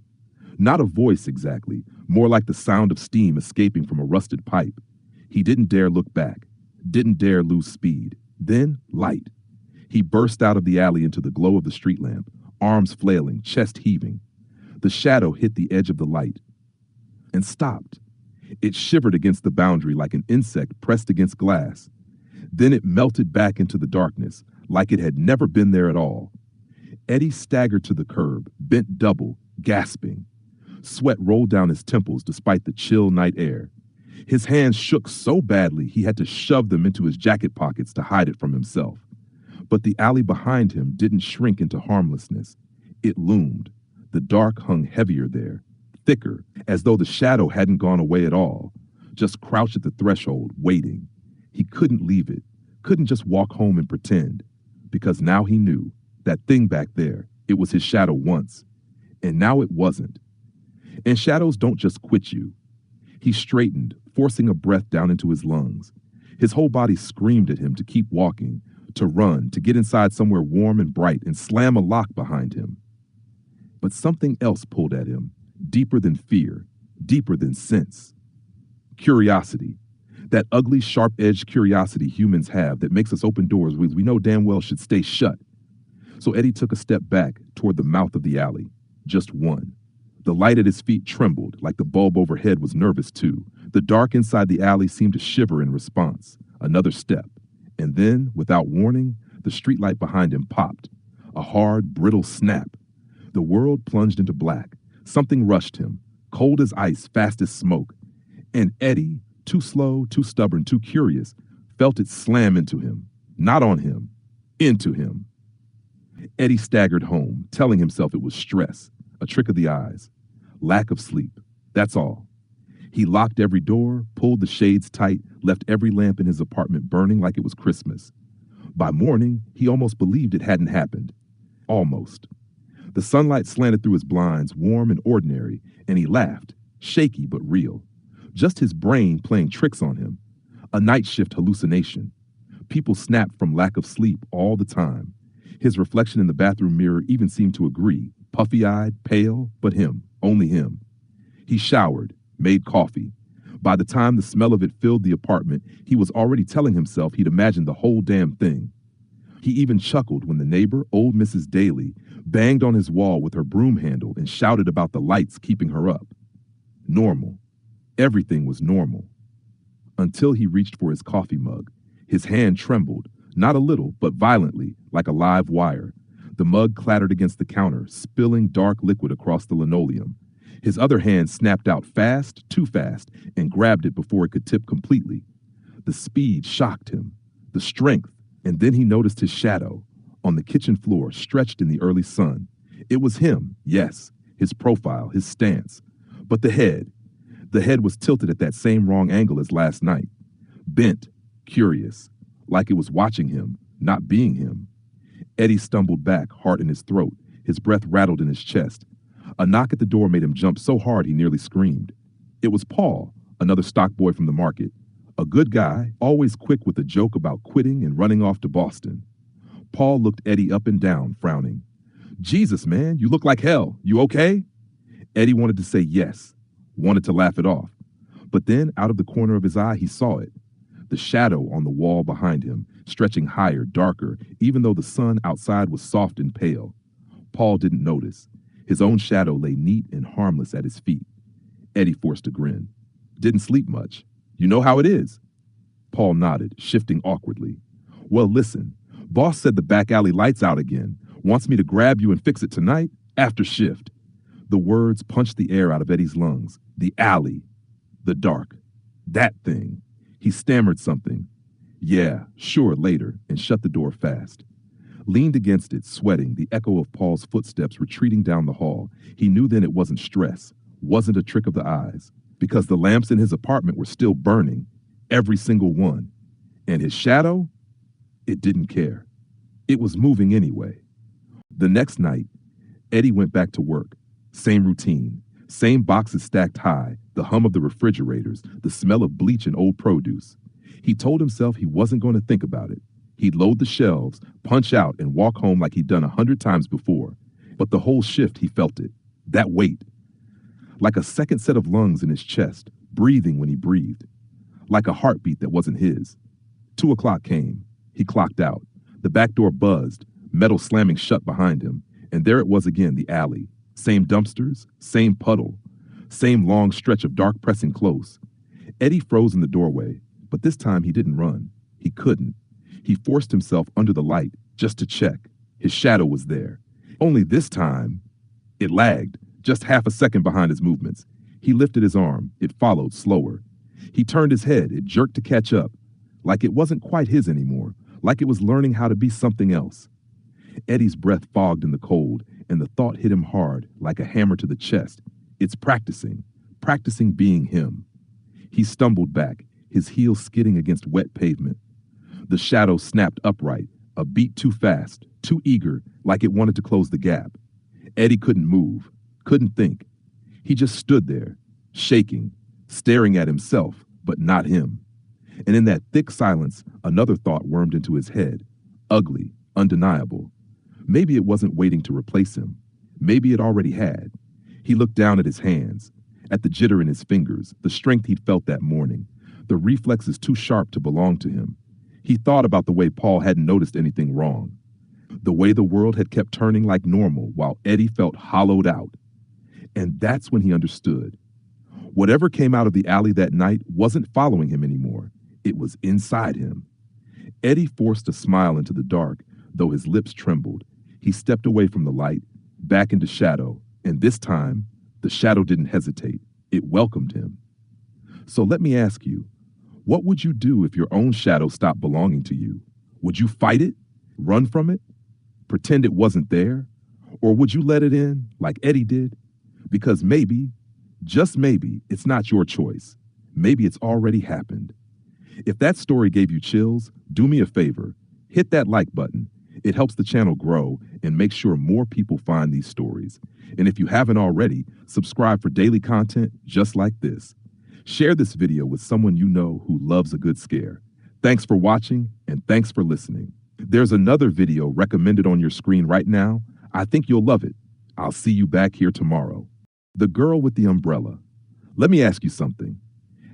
Not a voice exactly, more like the sound of steam escaping from a rusted pipe. He didn't dare look back, didn't dare lose speed. Then, light. He burst out of the alley into the glow of the street lamp, arms flailing, chest heaving. The shadow hit the edge of the light and stopped. It shivered against the boundary like an insect pressed against glass. Then it melted back into the darkness, like it had never been there at all. Eddie staggered to the curb, bent double, gasping. Sweat rolled down his temples despite the chill night air. His hands shook so badly he had to shove them into his jacket pockets to hide it from himself. But the alley behind him didn't shrink into harmlessness. It loomed. The dark hung heavier there, thicker, as though the shadow hadn't gone away at all, just crouched at the threshold, waiting. He couldn't leave it, couldn't just walk home and pretend, because now he knew, that thing back there, it was his shadow once, and now it wasn't. And shadows don't just quit you. He straightened, forcing a breath down into his lungs. His whole body screamed at him to keep walking, to run, to get inside somewhere warm and bright and slam a lock behind him. But something else pulled at him, deeper than fear, deeper than sense. Curiosity. That ugly, sharp-edged curiosity humans have that makes us open doors we know damn well should stay shut. So Eddie took a step back toward the mouth of the alley. Just one. The light at his feet trembled, like the bulb overhead was nervous too. The dark inside the alley seemed to shiver in response. Another step. And then, without warning, the streetlight behind him popped. A hard, brittle snap. The world plunged into black. Something rushed him, cold as ice, fast as smoke. And Eddie, too slow, too stubborn, too curious, felt it slam into him. Not on him. Into him. Eddie staggered home, telling himself it was stress, a trick of the eyes, lack of sleep. That's all. He locked every door, pulled the shades tight, left every lamp in his apartment burning like it was Christmas. By morning, he almost believed it hadn't happened. Almost. The sunlight slanted through his blinds, warm and ordinary, and he laughed, shaky but real. Just his brain playing tricks on him. A night shift hallucination. People snapped from lack of sleep all the time. His reflection in the bathroom mirror even seemed to agree, puffy-eyed, pale, but him, only him. He showered, made coffee. By the time the smell of it filled the apartment, he was already telling himself he'd imagined the whole damn thing. He even chuckled when the neighbor, old Mrs. Daly, banged on his wall with her broom handle and shouted about the lights keeping her up. Normal. Everything was normal. Until he reached for his coffee mug. His hand trembled, not a little, but violently, like a live wire. The mug clattered against the counter, spilling dark liquid across the linoleum. His other hand snapped out fast, too fast, and grabbed it before it could tip completely. The speed shocked him, the strength, and then he noticed his shadow on the kitchen floor, stretched in the early sun. It was him, yes, his profile, his stance. But the head was tilted at that same wrong angle as last night. Bent, curious, like it was watching him, not being him. Eddie stumbled back, heart in his throat. His breath rattled in his chest. A knock at the door made him jump so hard he nearly screamed. It was Paul, another stock boy from the market. A good guy, always quick with a joke about quitting and running off to Boston. Paul looked Eddie up and down, frowning. Jesus, man, you look like hell. You okay? Eddie wanted to say yes, wanted to laugh it off. But then, out of the corner of his eye, he saw it. The shadow on the wall behind him, stretching higher, darker, even though the sun outside was soft and pale. Paul didn't notice. His own shadow lay neat and harmless at his feet. Eddie forced a grin. Didn't sleep much. You know how it is. Paul nodded, shifting awkwardly. Well, listen, boss said the back alley light's out again. Wants me to grab you and fix it tonight, after shift. The words punched the air out of Eddie's lungs. The alley. The dark. That thing. He stammered something. Yeah, sure, later, and shut the door fast. Leaned against it, sweating, the echo of Paul's footsteps retreating down the hall. He knew then it wasn't stress, wasn't a trick of the eyes, because the lamps in his apartment were still burning, every single one. And his shadow? It didn't care. It was moving anyway. The next night, Eddie went back to work. Same routine, same boxes stacked high, the hum of the refrigerators, the smell of bleach and old produce. He told himself he wasn't going to think about it. He'd load the shelves, punch out, and walk home like he'd done 100 times before. But the whole shift, he felt it. That weight. Like a second set of lungs in his chest, breathing when he breathed. Like a heartbeat that wasn't his. 2 o'clock came. He clocked out. The back door buzzed, metal slamming shut behind him. And there it was again, the alley. Same dumpsters, same puddle, same long stretch of dark pressing close. Eddie froze in the doorway, but this time he didn't run. He couldn't. He forced himself under the light just to check. His shadow was there. Only this time, it lagged, just half a second behind his movements. He lifted his arm. It followed, slower. He turned his head. It jerked to catch up, like it wasn't quite his anymore, like it was learning how to be something else. Eddie's breath fogged in the cold, and the thought hit him hard, like a hammer to the chest. It's practicing being him. He stumbled back, his heels skidding against wet pavement. The shadow snapped upright, a beat too fast, too eager, like it wanted to close the gap. Eddie couldn't move, couldn't think. He just stood there, shaking, staring at himself, but not him. And in that thick silence, another thought wormed into his head, ugly, undeniable. Maybe it wasn't waiting to replace him. Maybe it already had. He looked down at his hands, at the jitter in his fingers, the strength he'd felt that morning, the reflexes too sharp to belong to him. He thought about the way Paul hadn't noticed anything wrong, the way the world had kept turning like normal while Eddie felt hollowed out. And that's when he understood. Whatever came out of the alley that night wasn't following him anymore. It was inside him. Eddie forced a smile into the dark, though his lips trembled. He stepped away from the light, back into shadow, and this time, the shadow didn't hesitate. It welcomed him. So let me ask you, what would you do if your own shadow stopped belonging to you? Would you fight it? Run from it? Pretend it wasn't there? Or would you let it in, like Eddie did? Because maybe, just maybe, it's not your choice. Maybe it's already happened. If that story gave you chills, do me a favor. Hit that like button. It helps the channel grow and make sure more people find these stories. And if you haven't already, subscribe for daily content just like this. Share this video with someone you know who loves a good scare. Thanks for watching, and thanks for listening. There's another video recommended on your screen right now. I think you'll love it. I'll see you back here tomorrow. The girl with the umbrella. Let me ask you something.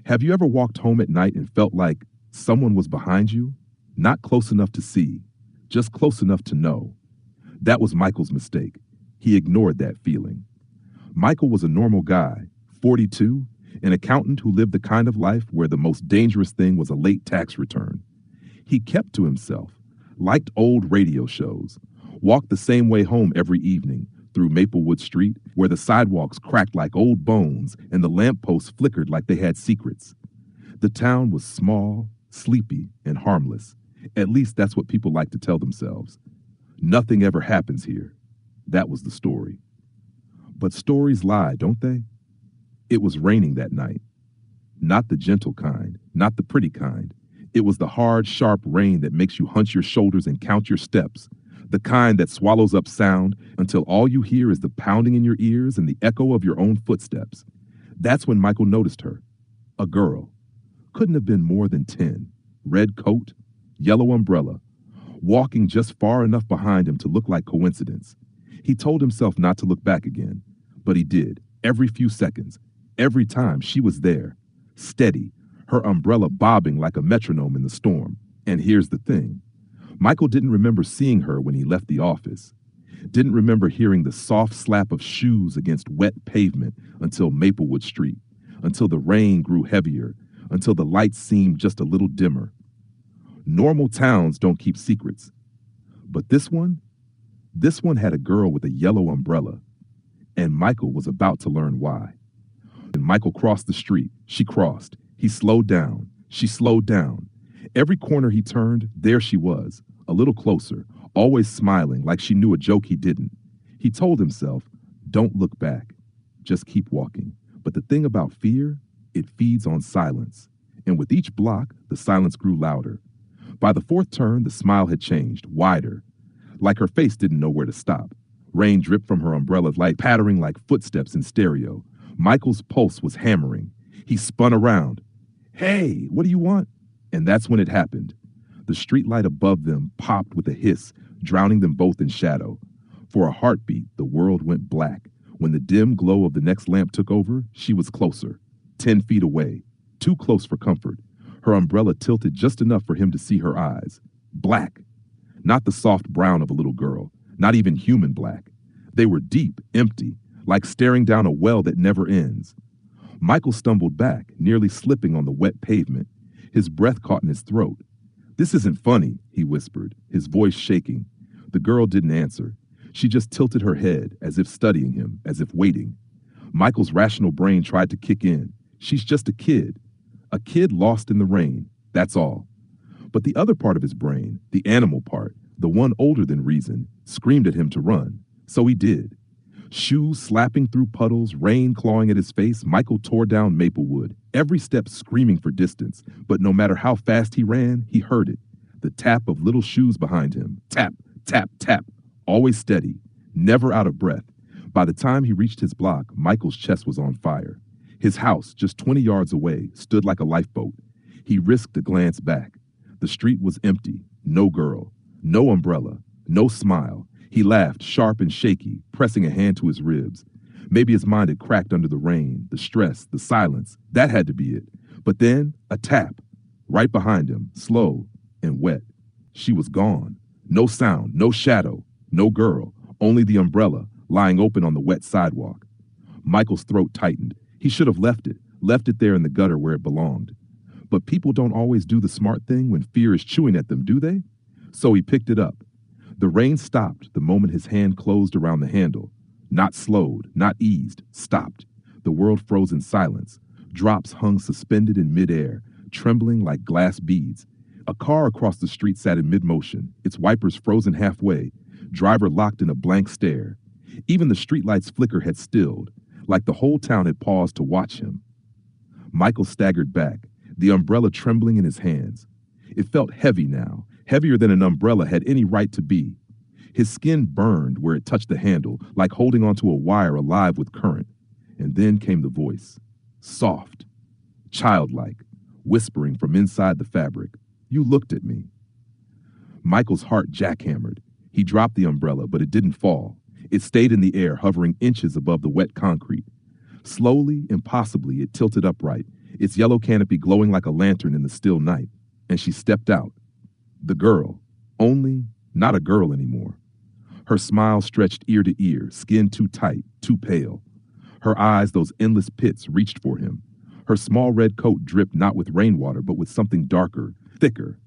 Have you ever walked home at night and felt like someone was behind you? Not close enough to see, just close enough to know. That was Michael's mistake. He ignored that feeling. Michael was a normal guy, 42, an accountant who lived the kind of life where the most dangerous thing was a late tax return. He kept to himself, liked old radio shows, walked the same way home every evening through Maplewood Street, where the sidewalks cracked like old bones and the lampposts flickered like they had secrets. The town was small, sleepy, and harmless. At least that's what people like to tell themselves. Nothing ever happens here. That was the story. But stories lie, don't they? It was raining that night. Not the gentle kind, not the pretty kind. It was the hard, sharp rain that makes you hunch your shoulders and count your steps. The kind that swallows up sound until all you hear is the pounding in your ears and the echo of your own footsteps. That's when Michael noticed her. A girl. Couldn't have been more than 10. Red coat, yellow umbrella, walking just far enough behind him to look like coincidence. He told himself not to look back again, but he did, every few seconds. Every time she was there, steady, her umbrella bobbing like a metronome in the storm. And here's the thing. Michael didn't remember seeing her when he left the office. Didn't remember hearing the soft slap of shoes against wet pavement until Maplewood Street, until the rain grew heavier, until the lights seemed just a little dimmer. Normal towns don't keep secrets. But this one had a girl with a yellow umbrella. And Michael was about to learn why. And Michael crossed the street. She crossed. He slowed down. She slowed down. Every corner he turned, there she was, a little closer, always smiling like she knew a joke he didn't. He told himself, don't look back. Just keep walking. But the thing about fear, it feeds on silence. And with each block, the silence grew louder. By the fourth turn, the smile had changed, wider, like her face didn't know where to stop. Rain dripped from her umbrella, like pattering like footsteps in stereo. Michael's pulse was hammering. He spun around. Hey, what do you want? And that's when it happened. The streetlight above them popped with a hiss, drowning them both in shadow. For a heartbeat, the world went black. When the dim glow of the next lamp took over, she was closer, 10 feet away, too close for comfort. Her umbrella tilted just enough for him to see her eyes. Black. Not the soft brown of a little girl, not even human black. They were deep, empty, like staring down a well that never ends. Michael stumbled back, nearly slipping on the wet pavement. His breath caught in his throat. This isn't funny, he whispered, his voice shaking. The girl didn't answer. She just tilted her head, as if studying him, as if waiting. Michael's rational brain tried to kick in. She's just a kid lost in the rain, that's all. But the other part of his brain, the animal part, the one older than reason, screamed at him to run. So he did. Shoes slapping through puddles, rain clawing at his face, Michael tore down Maplewood, every step screaming for distance. But no matter how fast he ran, he heard it. The tap of little shoes behind him. Tap, tap, tap. Always steady, never out of breath. By the time he reached his block, Michael's chest was on fire. His house, just 20 yards away, stood like a lifeboat. He risked a glance back. The street was empty. No girl, no umbrella, no smile. He laughed, sharp and shaky, pressing a hand to his ribs. Maybe his mind had cracked under the rain, the stress, the silence. That had to be it. But then, a tap. Right behind him, slow and wet. She was gone. No sound, no shadow, no girl, only the umbrella lying open on the wet sidewalk. Michael's throat tightened. He should have left it there in the gutter where it belonged. But people don't always do the smart thing when fear is chewing at them, do they? So he picked it up. The rain stopped the moment his hand closed around the handle. Not slowed, not eased, stopped. The world froze in silence. Drops hung suspended in midair, trembling like glass beads. A car across the street sat in mid-motion, its wipers frozen halfway, driver locked in a blank stare. Even the streetlight's flicker had stilled, like the whole town had paused to watch him. Michael staggered back, the umbrella trembling in his hands. It felt heavy now, heavier than an umbrella had any right to be. His skin burned where it touched the handle, like holding onto a wire alive with current. And then came the voice, soft, childlike, whispering from inside the fabric. You looked at me. Michael's heart jackhammered. He dropped the umbrella, but it didn't fall. It stayed in the air, hovering inches above the wet concrete. Slowly, impossibly, it tilted upright, its yellow canopy glowing like a lantern in the still night. And she stepped out. The girl, only not a girl anymore. Her smile stretched ear to ear, skin too tight, too pale. Her eyes, those endless pits, reached for him. Her small red coat dripped not with rainwater, but with something darker, thicker.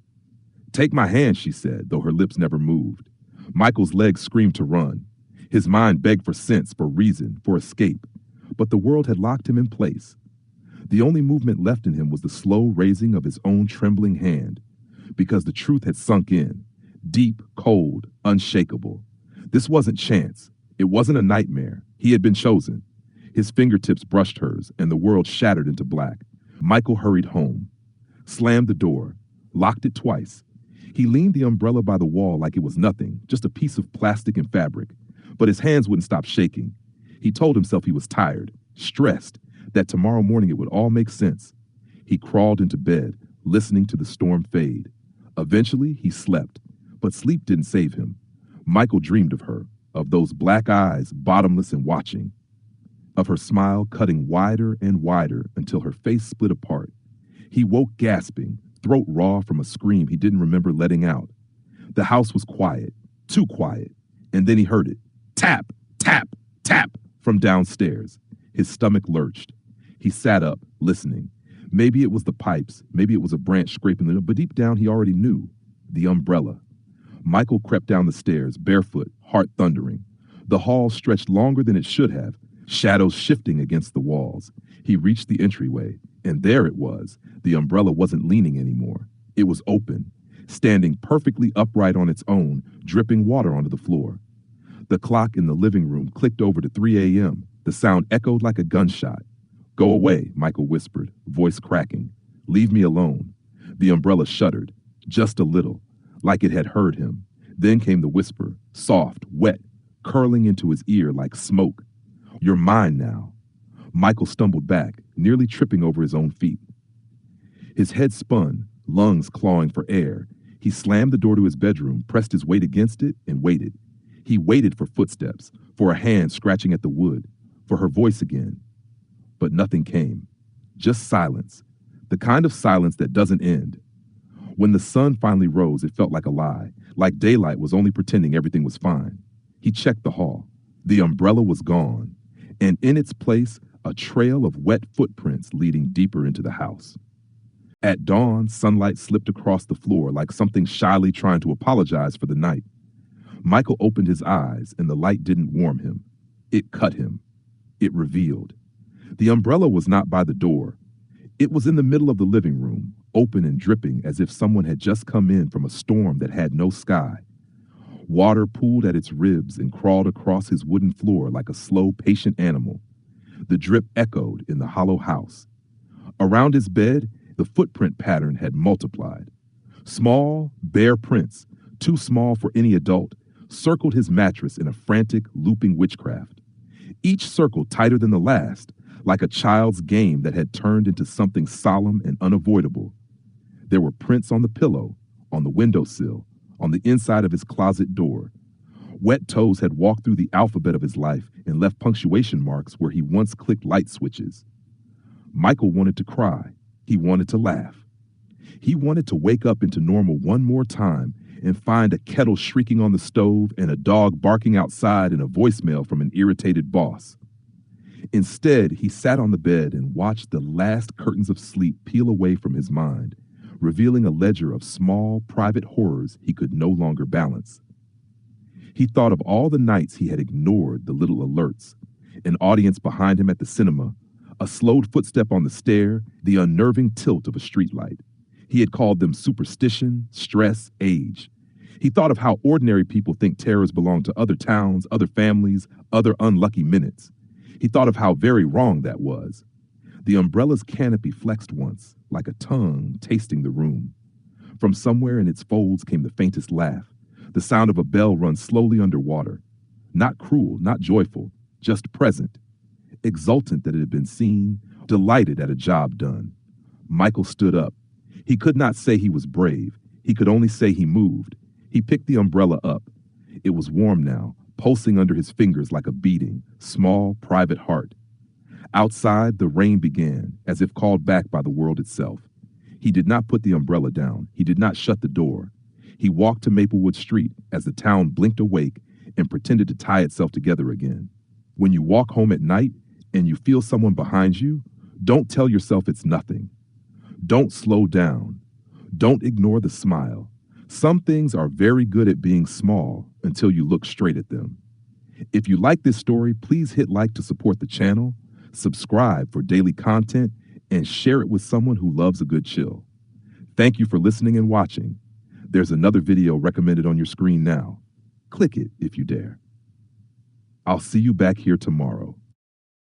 Take my hand, she said, though her lips never moved. Michael's legs screamed to run. His mind begged for sense, for reason, for escape. But the world had locked him in place. The only movement left in him was the slow raising of his own trembling hand, because the truth had sunk in, deep, cold, unshakable. This wasn't chance. It wasn't a nightmare. He had been chosen. His fingertips brushed hers, and the world shattered into black. Michael hurried home, slammed the door, locked it twice. He leaned the umbrella by the wall like it was nothing, just a piece of plastic and fabric. But his hands wouldn't stop shaking. He told himself he was tired, stressed, that tomorrow morning it would all make sense. He crawled into bed, listening to the storm fade. Eventually, he slept, but sleep didn't save him. Michael dreamed of her, of those black eyes, bottomless and watching, of her smile cutting wider and wider until her face split apart. He woke gasping, throat raw from a scream he didn't remember letting out. The house was quiet, too quiet, and then he heard it. Tap, tap, tap from downstairs. His stomach lurched. He sat up, listening. Maybe it was the pipes, maybe it was a branch scraping the, but deep down he already knew. The umbrella. Michael crept down the stairs, barefoot, heart thundering. The hall stretched longer than it should have, shadows shifting against the walls. He reached the entryway, and there it was. The umbrella wasn't leaning anymore. It was open, standing perfectly upright on its own, dripping water onto the floor. The clock in the living room clicked over to 3 a.m. The sound echoed like a gunshot. Go away, Michael whispered, voice cracking. Leave me alone. The umbrella shuddered, just a little, like it had heard him. Then came the whisper, soft, wet, curling into his ear like smoke. You're mine now. Michael stumbled back, nearly tripping over his own feet. His head spun, lungs clawing for air. He slammed the door to his bedroom, pressed his weight against it, and waited. He waited for footsteps, for a hand scratching at the wood, for her voice again. But nothing came. Just silence. The kind of silence that doesn't end. When the sun finally rose, it felt like a lie, like daylight was only pretending everything was fine. He checked the hall. The umbrella was gone, and in its place, a trail of wet footprints leading deeper into the house. At dawn, sunlight slipped across the floor like something shyly trying to apologize for the night. Michael opened his eyes, and the light didn't warm him. It cut him. It revealed. The umbrella was not by the door. It was in the middle of the living room, open and dripping as if someone had just come in from a storm that had no sky. Water pooled at its ribs and crawled across his wooden floor like a slow, patient animal. The drip echoed in the hollow house. Around his bed, the footprint pattern had multiplied. Small, bare prints, too small for any adult, circled his mattress in a frantic, looping witchcraft. Each circle tighter than the last, like a child's game that had turned into something solemn and unavoidable. There were prints on the pillow, on the windowsill, on the inside of his closet door. Wet toes had walked through the alphabet of his life and left punctuation marks where he once clicked light switches. Michael wanted to cry. He wanted to laugh. He wanted to wake up into normal one more time and find a kettle shrieking on the stove and a dog barking outside and a voicemail from an irritated boss. Instead, he sat on the bed and watched the last curtains of sleep peel away from his mind, revealing a ledger of small, private horrors he could no longer balance. He thought of all the nights he had ignored the little alerts, an audience behind him at the cinema, a slowed footstep on the stair, the unnerving tilt of a streetlight. He had called them superstition, stress, age. He thought of how ordinary people think terrors belong to other towns, other families, other unlucky minutes. He thought of how very wrong that was. The umbrella's canopy flexed once, like a tongue tasting the room. From somewhere in its folds came the faintest laugh, the sound of a bell run slowly underwater. Not cruel, not joyful, just present. Exultant that it had been seen, delighted at a job done. Michael stood up. He could not say he was brave. He could only say he moved. He picked the umbrella up. It was warm now, pulsing under his fingers like a beating, small, private heart. Outside, the rain began, as if called back by the world itself. He did not put the umbrella down. He did not shut the door. He walked to Maplewood Street as the town blinked awake and pretended to tie itself together again. When you walk home at night and you feel someone behind you, don't tell yourself it's nothing. Don't slow down. Don't ignore the smile. Some things are very good at being small until you look straight at them. If you like this story, please hit like to support the channel, subscribe for daily content, and share it with someone who loves a good chill. Thank you for listening and watching. There's another video recommended on your screen now. Click it if you dare. I'll see you back here tomorrow.